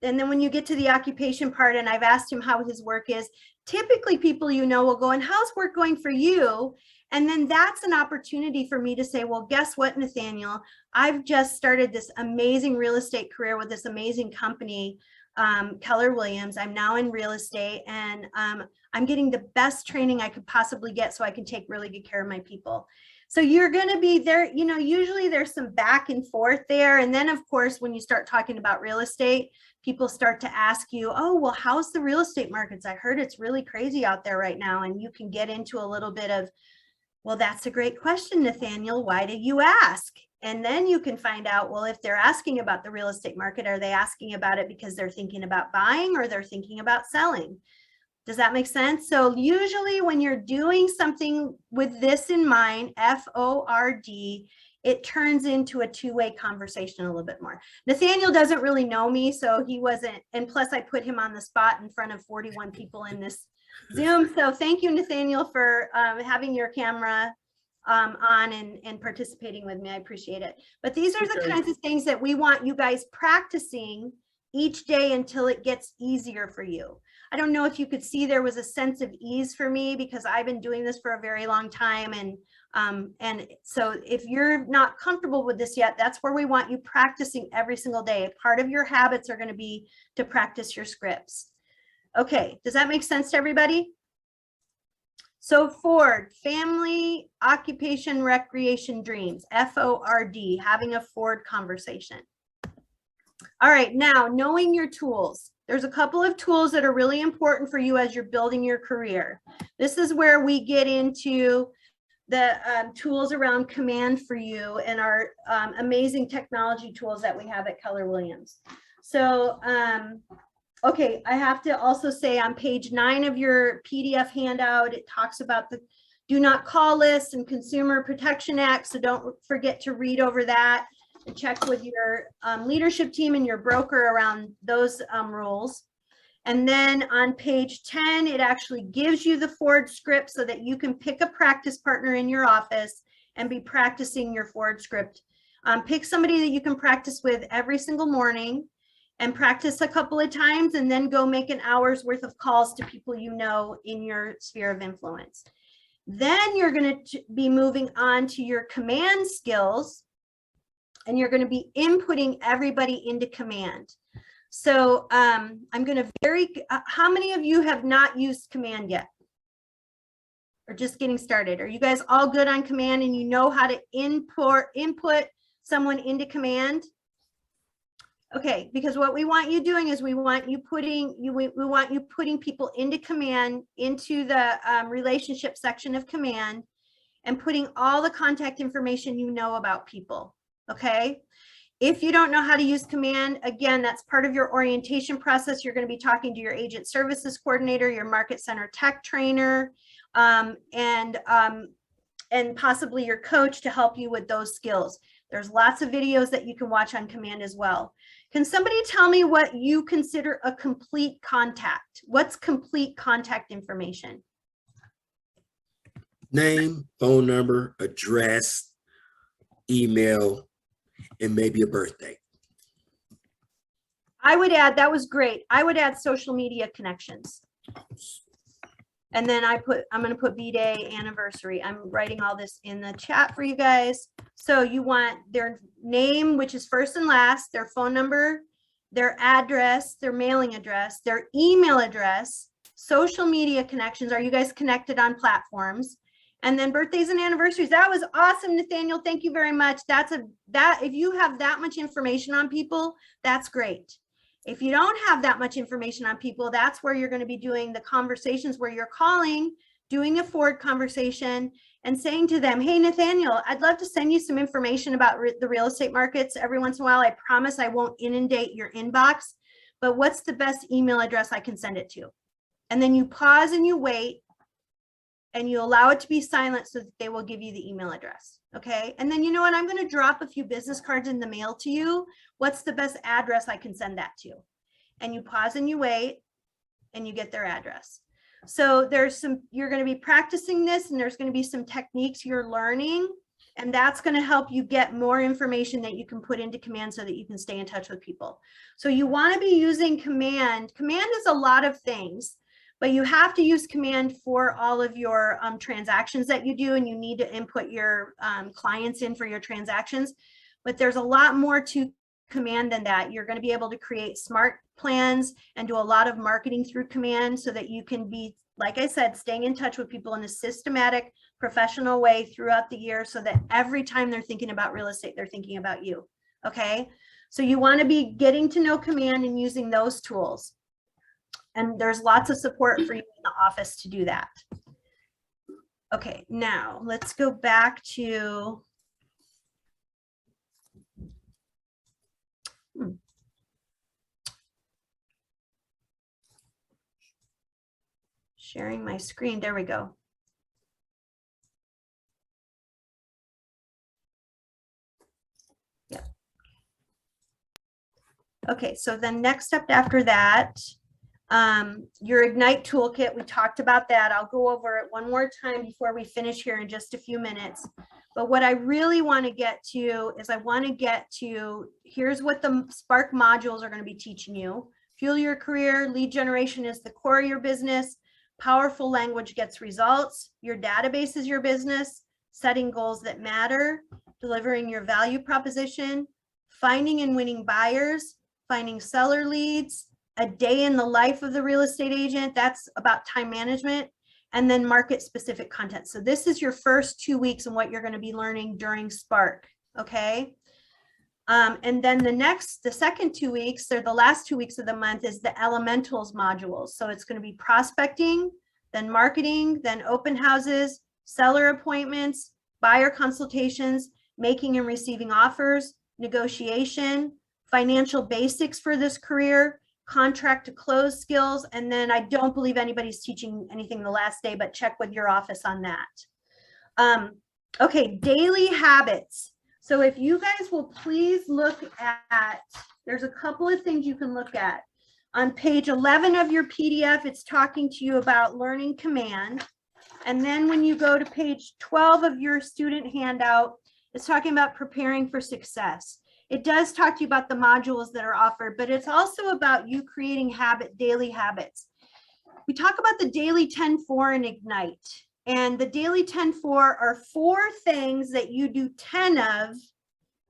[SPEAKER 1] And then when you get to the occupation part, and I've asked him how his work is, typically people, you know, will go, and how's work going for you? And then that's an opportunity for me to say, well, guess what, Nathaniel, I've just started this amazing real estate career with this amazing company, Keller Williams. I'm now in real estate, and I'm getting the best training I could possibly get so I can take really good care of my people. So you're going to be there, you know, usually there's some back and forth there. And then of course, when you start talking about real estate, people start to ask you, oh, well, how's the real estate markets? I heard it's really crazy out there right now. And you can get into a little bit of, well, that's a great question, Nathaniel. Why did you ask? And then you can find out, well, if they're asking about the real estate market, are they asking about it because they're thinking about buying or they're thinking about selling? Does that make sense? So usually when you're doing something with this in mind, FORD, it turns into a two-way conversation a little bit more. Nathaniel doesn't really know me, so he wasn't, and plus I put him on the spot in front of 41 people in this Zoom. So thank you, Nathaniel, for having your camera on and participating with me. I appreciate it. But these are the kinds of things that we want you guys practicing each day until it gets easier for you. I don't know if you could see there was a sense of ease for me because I've been doing this for a very long time. And so if you're not comfortable with this yet, that's where we want you practicing every single day. Part of your habits are going to be to practice your scripts. Okay, does that make sense to everybody? So Ford, family, occupation, recreation, dreams, FORD, having a Ford conversation. All right, now knowing your tools. There's a couple of tools that are really important for you as you're building your career. This is where we get into the tools around command for you and our amazing technology tools that we have at Keller Williams. So, okay, I have to also say on page 9 of your PDF handout, it talks about the do not call list and Consumer Protection Act. So don't forget to read over that. Check with your leadership team and your broker around those rules. And then on page 10, it actually gives you the Ford script so that you can pick a practice partner in your office and be practicing your Ford script. Pick somebody that you can practice with every single morning and practice a couple of times, and then go make an hour's worth of calls to people you know in your sphere of influence. Then you're going to be moving on to your command skills. And you're going to be inputting everybody into command. So I'm going to how many of you have not used command yet? Or just getting started? Are you guys all good on command and you know how to input someone into command? Okay, because what we want you doing is we want you putting people into command, into the relationship section of command, and putting all the contact information you know about people. Okay, if you don't know how to use command, again, that's part of your orientation process. You're going to be talking to your agent services coordinator, your market center tech trainer, and possibly your coach to help you with those skills. There's lots of videos that you can watch on command as well. Can somebody tell me what you consider a complete contact? What's complete contact information?
[SPEAKER 7] Name, phone number, address, email, and maybe a birthday.
[SPEAKER 1] I would add, that was great. I would add social media connections. And then I'm going to put B-Day anniversary. I'm writing all this in the chat for you guys. So you want their name, which is first and last, their phone number, their address, their mailing address, their email address, social media connections. Are you guys connected on platforms? And then birthdays and anniversaries. That was awesome, Nathaniel. Thank you very much. If you have that much information on people, that's great. If you don't have that much information on people, that's where you're going to be doing the conversations where you're calling, doing a Ford conversation and saying to them, hey, Nathaniel, I'd love to send you some information about the real estate markets every once in a while. I promise I won't inundate your inbox, but what's the best email address I can send it to? And then you pause and you wait. And you allow it to be silent so that they will give you the email address. Okay. And then you know what? I'm going to drop a few business cards in the mail to you. What's the best address I can send that to? And you pause and you wait and you get their address. So you're going to be practicing this and there's going to be some techniques you're learning And that's going to help you get more information that you can put into command so that you can stay in touch with people. So you want to be using command. Command is a lot of things, but you have to use command for all of your transactions that you do, and you need to input your clients in for your transactions. But there's a lot more to command than that. You're going to be able to create smart plans and do a lot of marketing through command so that you can be, like I said, staying in touch with people in a systematic, professional way throughout the year so that every time they're thinking about real estate, they're thinking about you. Okay. So you want to be getting to know command and using those tools. And there's lots of support for you in the office to do that. Okay, now let's go back to sharing my screen. There we go. Yeah. Okay, so then next step after that, your Ignite toolkit, we talked about that. I'll go over it one more time before we finish here in just a few minutes. But what I really want to get to is here's what the Spark modules are going to be teaching you. Fuel your career, lead generation is the core of your business. Powerful language gets results. Your database is your business. Setting goals that matter. Delivering your value proposition. Finding and winning buyers. Finding seller leads. A day in the life of the real estate agent. That's about time management. And then market specific content. So this is your first 2 weeks and what you're going to be learning during Spark. Okay. And then the second 2 weeks, or the last 2 weeks of the month, is the elementals modules. So it's going to be prospecting, then marketing, then open houses, seller appointments, buyer consultations, making and receiving offers, negotiation, financial basics for this career, contract to close skills. And then I don't believe anybody's teaching anything the last day, but check with your office on that. Okay, daily habits. So if you guys will please look at, there's a couple of things you can look at. On page 11 of your PDF, it's talking to you about learning command. And then when you go to page 12 of your student handout, it's talking about preparing for success. It does talk to you about the modules that are offered, but it's also about you creating daily habits. We talk about the daily 10-4 in Ignite. And the daily 10-4 are 4 things that you do 10 of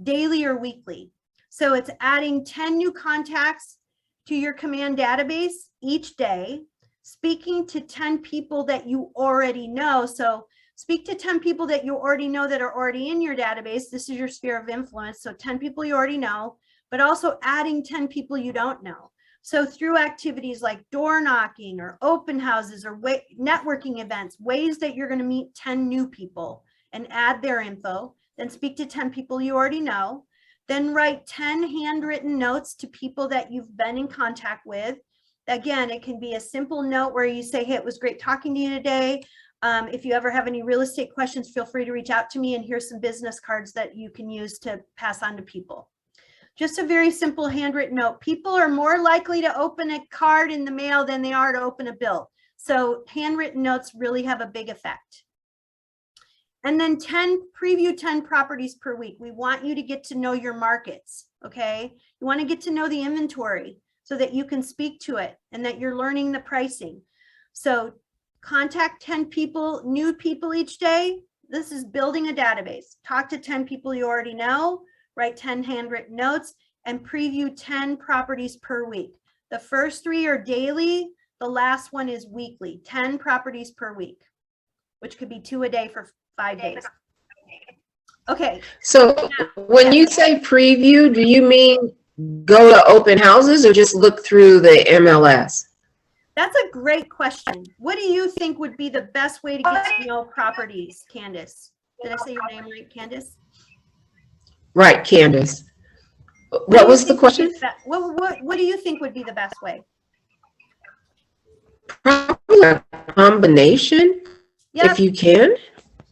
[SPEAKER 1] daily or weekly. So it's adding 10 new contacts to your command database each day, speaking to 10 people that you already know. So speak to 10 people that you already know that are already in your database. This is your sphere of influence. So 10 people you already know, but also adding 10 people you don't know. So through activities like door knocking or open houses or networking events, ways that you're going to meet 10 new people and add their info, then speak to 10 people you already know, then write 10 handwritten notes to people that you've been in contact with. Again, it can be a simple note where you say, hey, it was great talking to you today. If you ever have any real estate questions, feel free to reach out to me, and here's some business cards that you can use to pass on to people. Just a very simple handwritten note. People are more likely to open a card in the mail than they are to open a bill. So handwritten notes really have a big effect. And then preview 10 properties per week. We want you to get to know your markets, okay? You want to get to know the inventory so that you can speak to it and that you're learning the pricing. So contact 10 people, new people each day. This is building a database. Talk to 10 people you already know. Write 10 handwritten notes and preview 10 properties per week. The first 3 are daily. The last one is weekly, 10 properties per week, which could be 2 a day for 5 days. Okay.
[SPEAKER 9] So when you say preview, do you mean go to open houses or just look through the MLS?
[SPEAKER 1] That's a great question. What do you think would be the best way to get to know properties, Candace? Did I say your name right, Candace?
[SPEAKER 9] Right, Candace. What was the question?
[SPEAKER 1] What do you think would be the best way?
[SPEAKER 9] Probably a combination, if you can.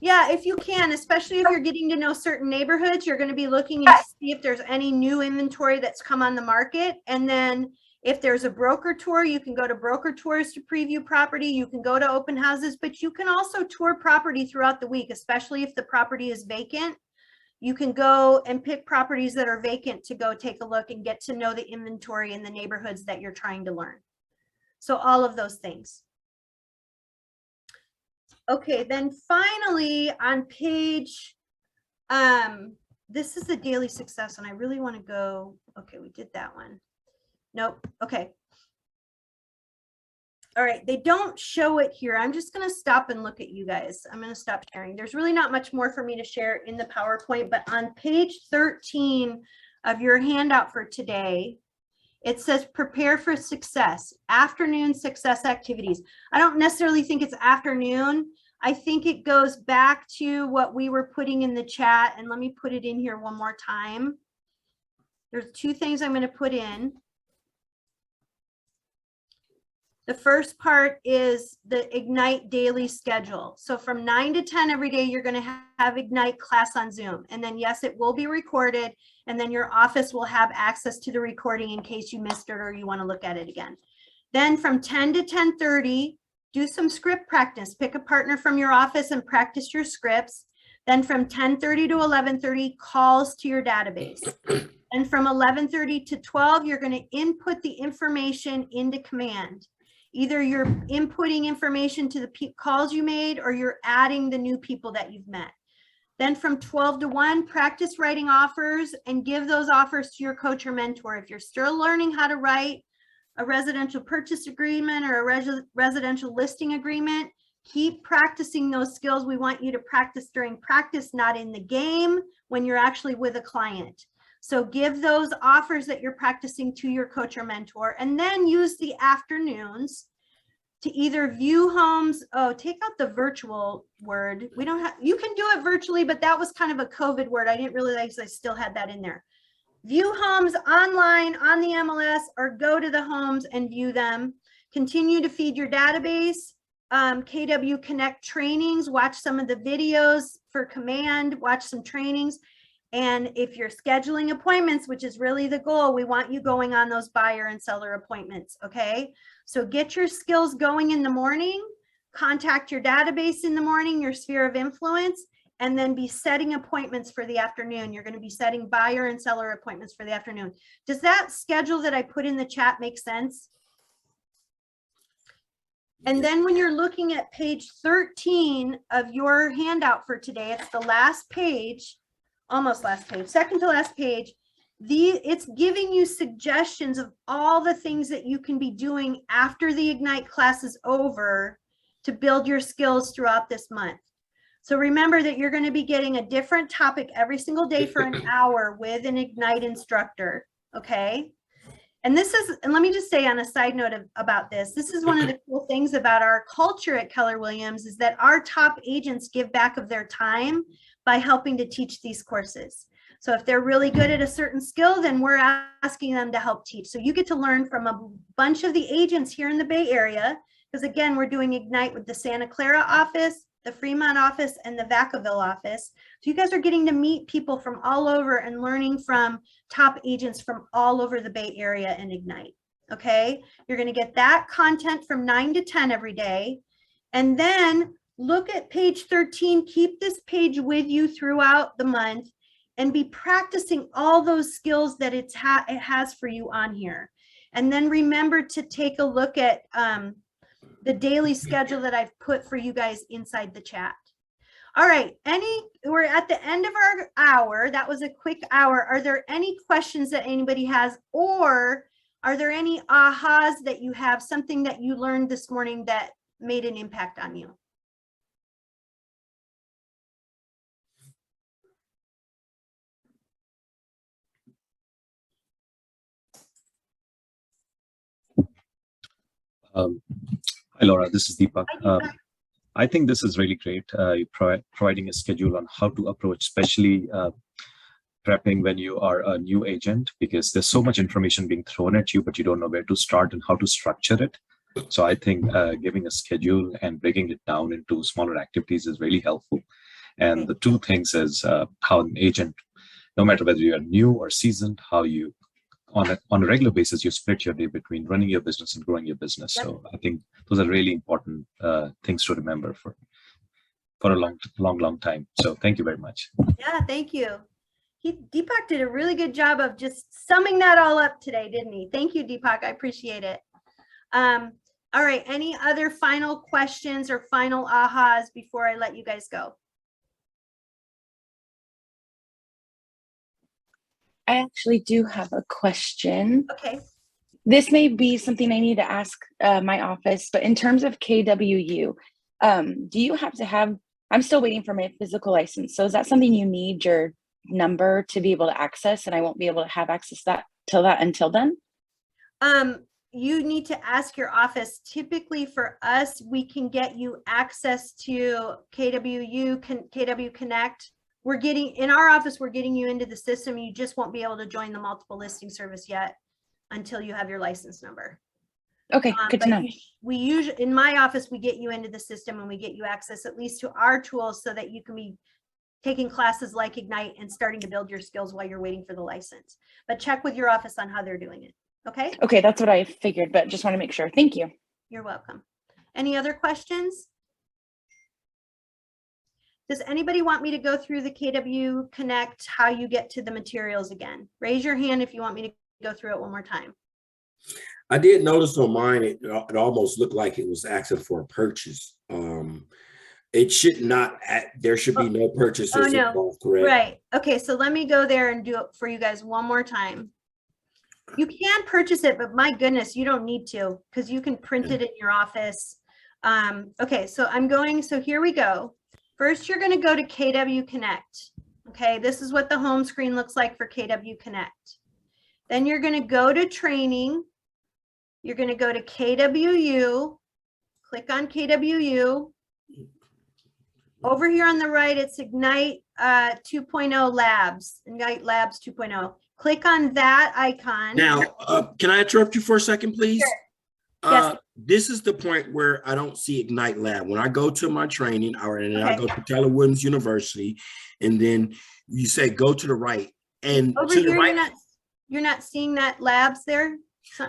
[SPEAKER 1] Yeah, if you can, especially if you're getting to know certain neighborhoods, you're going to be looking to see if there's any new inventory that's come on the market. And then If there's a broker tour, you can go to broker tours to preview property. You can go to open houses, but you can also tour property throughout the week, especially if the property is vacant. You can go and pick properties that are vacant to go take a look and get to know the inventory in the neighborhoods that you're trying to learn. So all of those things. Okay, then finally on page, this is the daily success, and I really want to go, okay, we did that one. Nope, okay. All right, they don't show it here. I'm just gonna stop and look at you guys. I'm gonna stop sharing. There's really not much more for me to share in the PowerPoint, but on page 13 of your handout for today, it says prepare for success, afternoon success activities. I don't necessarily think it's afternoon. I think it goes back to what we were putting in the chat, and let me put it in here one more time. There's two things I'm gonna put in. The first part is the Ignite daily schedule. So from 9 to 10 every day, you're going to have Ignite class on Zoom. And then yes, it will be recorded. And then your office will have access to the recording in case you missed it or you want to look at it again. Then from 10 to 10:30, do some script practice. Pick a partner from your office and practice your scripts. Then from 10:30 to 11:30, calls to your database. And from 11:30 to 12, you're going to input the information into Command. Either you're inputting information to the calls you made or you're adding the new people that you've met. Then from 12 to 1, practice writing offers and give those offers to your coach or mentor. If you're still learning how to write a residential purchase agreement or a residential listing agreement, keep practicing those skills. We want you to practice during practice, not in the game when you're actually with a client. So give those offers that you're practicing to your coach or mentor, and then use the afternoons to either view homes. Oh, take out the virtual word. We don't have, you can do it virtually, but that was kind of a COVID word. I didn't realize I still had that in there. View homes online on the MLS or go to the homes and view them. Continue to feed your database. KW Connect trainings, watch some of the videos for Command, watch some trainings. And if you're scheduling appointments, which is really the goal, we want you going on those buyer and seller appointments, okay? So get your skills going in the morning, contact your database in the morning, your sphere of influence, and then be setting appointments for the afternoon. You're going to be setting buyer and seller appointments for the afternoon. Does that schedule that I put in the chat make sense? And then when you're looking at page 13 of your handout for today, it's the last page, almost last page, second to last page. It's giving you suggestions of all the things that you can be doing after the Ignite class is over to build your skills throughout this month. So remember that you're going to be getting a different topic every single day for an hour with an Ignite instructor, okay? And this is, and let me just say on a side note about this, this is one of the cool things about our culture at Keller Williams is that our top agents give back of their time by helping to teach these courses. So if they're really good at a certain skill, then we're asking them to help teach. So you get to learn from a bunch of the agents here in the Bay Area, because again, we're doing Ignite with the Santa Clara office, the Fremont office, and the Vacaville office. So you guys are getting to meet people from all over and learning from top agents from all over the Bay Area in Ignite, okay? You're gonna get that content from 9 to 10 every day. And then look at page 13, keep this page with you throughout the month and be practicing all those skills that it has for you on here. And then remember to take a look at the daily schedule that I've put for you guys inside the chat. All right, we're at the end of our hour. That was a quick hour. Are there any questions that anybody has, or are there any ahas that you have, something that you learned this morning that made an impact on you?
[SPEAKER 10] Hi, Laura, this is Deepak. I think this is really great. You're providing a schedule on how to approach, especially prepping when you are a new agent, because there's so much information being thrown at you, but you don't know where to start and how to structure it. So I think giving a schedule and breaking it down into smaller activities is really helpful. And the two things is how an agent, no matter whether you're new or seasoned, how you on a regular basis, you split your day between running your business and growing your business. So I think those are really important things to remember for a long time. So thank you very much.
[SPEAKER 1] Yeah, thank you. Deepak did a really good job of just summing that all up today, didn't he? Thank you, Deepak. I appreciate it. All right, any other final questions or final ahas before I let you guys go?
[SPEAKER 11] I actually do have a question.
[SPEAKER 1] Okay.
[SPEAKER 11] This may be something I need to ask my office, but in terms of KWU, do you have to have, I'm still waiting for my physical license. So is that something you need your number to be able to access, and I won't be able to have access until then?
[SPEAKER 1] You need to ask your office. Typically for us, we can get you access to KW Connect. In our office, we're getting you into the system. You just won't be able to join the multiple listing service yet until you have your license number.
[SPEAKER 11] Okay, good to know.
[SPEAKER 1] We usually, in my office, we get you into the system and we get you access at least to our tools so that you can be taking classes like Ignite and starting to build your skills while you're waiting for the license. But check with your office on how they're doing it. Okay.
[SPEAKER 11] Okay, that's what I figured, but just want to make sure. Thank you.
[SPEAKER 1] You're welcome. Any other questions? Does anybody want me to go through the KW Connect, how you get to the materials again? Raise your hand if you want me to go through it one more time.
[SPEAKER 7] I did notice on mine, it almost looked like it was asking for a purchase. It should not, there should be no purchases involved, correct?
[SPEAKER 1] Right. Okay, so let me go there and do it for you guys one more time. You can purchase it, but my goodness, you don't need to, because you can print it in your office. Okay, so so here we go. First, you're going to go to KW Connect. Okay, this is what the home screen looks like for KW Connect. Then you're going to go to training. You're going to go to KWU, click on KWU. Over here on the right, it's Ignite 2.0 Labs, Ignite Labs 2.0. Click on that icon.
[SPEAKER 7] Now, can I interrupt you for a second, please?
[SPEAKER 1] Sure. Yes.
[SPEAKER 7] This is the point where I don't see Ignite Lab. When I go to my training, I go to Keller Williams University, and then you say go to the right. And
[SPEAKER 1] over
[SPEAKER 7] to
[SPEAKER 1] here,
[SPEAKER 7] the right,
[SPEAKER 1] you're not seeing that labs there?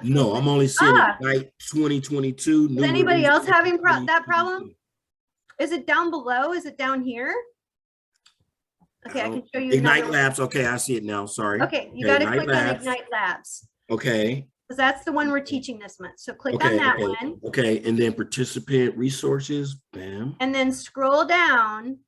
[SPEAKER 7] No, I'm only seeing Ignite 2022.
[SPEAKER 1] Is anybody else having that problem? Is it down below? Is it down here? Okay, I can show you.
[SPEAKER 7] Ignite Labs. Okay, I see it now. Sorry.
[SPEAKER 1] Okay, you got to click on Ignite Labs.
[SPEAKER 7] Okay.
[SPEAKER 1] Because that's the one we're teaching this month. So click on that one.
[SPEAKER 7] Okay, and then participant resources. Bam.
[SPEAKER 1] And then scroll down.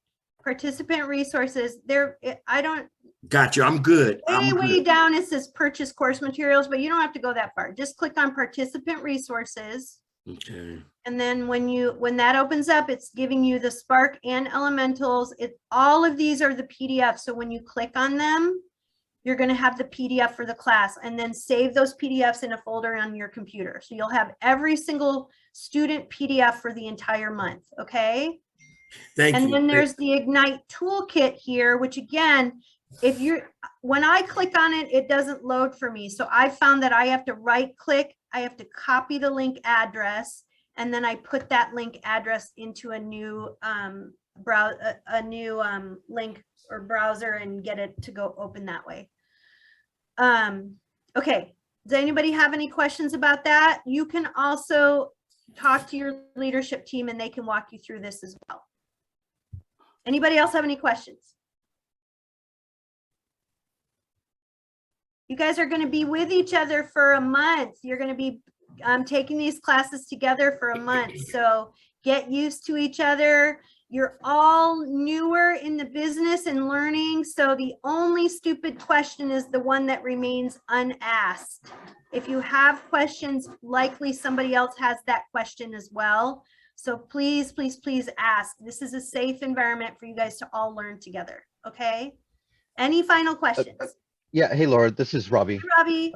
[SPEAKER 1] Participant resources. There, I don't.
[SPEAKER 7] Gotcha. I'm good.
[SPEAKER 1] Way down it says purchase course materials, but you don't have to go that far. Just click on participant resources.
[SPEAKER 7] Okay.
[SPEAKER 1] And then when that opens up, it's giving you the Spark and Elementals. All of these are the PDF. So when you click on them, you're going to have the PDF for the class, and then save those PDFs in a folder on your computer. So you'll have every single student PDF for the entire month. Okay.
[SPEAKER 7] Thank you.
[SPEAKER 1] And then there's the Ignite Toolkit here, which again, when I click on it, it doesn't load for me. So I found that I have to right click, I have to copy the link address, and then I put that link address into a new link or browser and get it to go open that way. Okay, does anybody have any questions about that? You can also talk to your leadership team and they can walk you through this as well. Anybody else have any questions? You guys are going to be with each other for a month. You're going to be taking these classes together for a month. So get used to each other. You're all newer in the business and learning. So the only stupid question is the one that remains unasked. If you have questions, likely somebody else has that question as well. So please, please, please ask. This is a safe environment for you guys to all learn together. Okay. Any final questions?
[SPEAKER 12] Yeah. Hey, Laura, this is Robbie.
[SPEAKER 1] Robbie.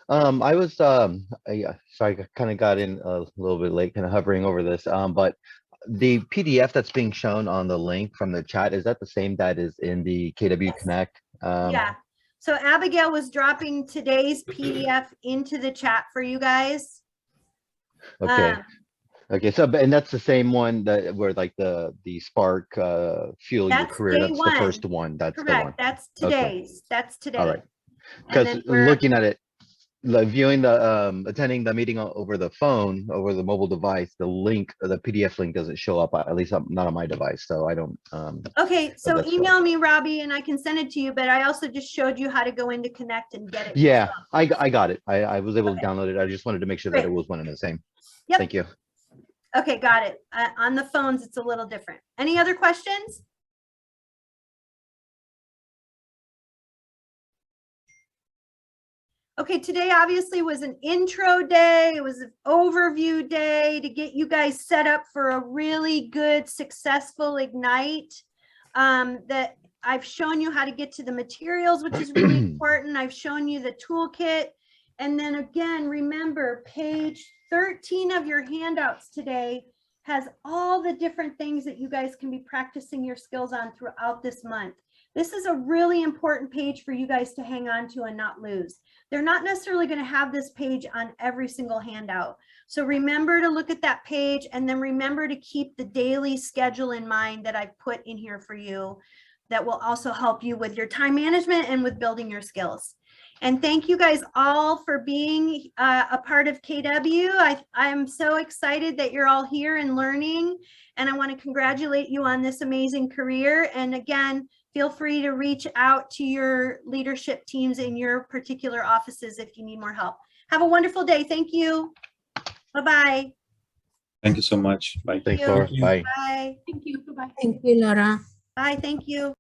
[SPEAKER 12] I was, sorry, I kind of got in a little bit late, kind of hovering over this, but the PDF that's being shown on the link from the chat, is that the same that is in the KW Connect?
[SPEAKER 1] Yeah. So Abigail was dropping today's PDF into the chat for you guys.
[SPEAKER 12] Okay. Okay. So, and that's the same one that where like the Spark Fuel Your Career. That's the first one. That's
[SPEAKER 1] correct.
[SPEAKER 12] The one.
[SPEAKER 1] That's today's.
[SPEAKER 12] Okay.
[SPEAKER 1] That's today.
[SPEAKER 12] All right. Because looking at it, like viewing the attending the meeting over the phone, over the mobile device, the link, the PDF link doesn't show up, at least not on my device, so I don't.
[SPEAKER 1] Okay, so
[SPEAKER 12] that's
[SPEAKER 1] email me, Robbie, and I can send it to you, but I also just showed you how to go into Connect and get it.
[SPEAKER 12] Yeah, I got it. I was able
[SPEAKER 1] Okay.
[SPEAKER 12] to download it. I just wanted to make sure
[SPEAKER 1] Great.
[SPEAKER 12] that it was one and the same.
[SPEAKER 1] Yep.
[SPEAKER 12] Thank you.
[SPEAKER 1] Okay, got it. On the phones, it's a little different. Any other questions? Okay, today obviously was an intro day. It was an overview day to get you guys set up for a really good, successful Ignite. That I've shown you how to get to the materials, which is really important. I've shown you the toolkit. And then again, remember page 13 of your handouts today has all the different things that you guys can be practicing your skills on throughout this month. This is a really important page for you guys to hang on to and not lose. They're not necessarily going to have this page on every single handout. So remember to look at that page, and then remember to keep the daily schedule in mind that I've put in here for you that will also help you with your time management and with building your skills. And thank you guys all for being a part of KW. I'm so excited that you're all here and learning, and I want to congratulate you on this amazing career. And again, feel free to reach out to your leadership teams in your particular offices if you need more help. Have a wonderful day. Thank you. Bye-bye.
[SPEAKER 10] Thank you so much. Bye.
[SPEAKER 12] Thanks, Laura. Bye.
[SPEAKER 1] Bye.
[SPEAKER 13] Thank you. Bye-bye. Thank you, Laura.
[SPEAKER 1] Bye. Thank you.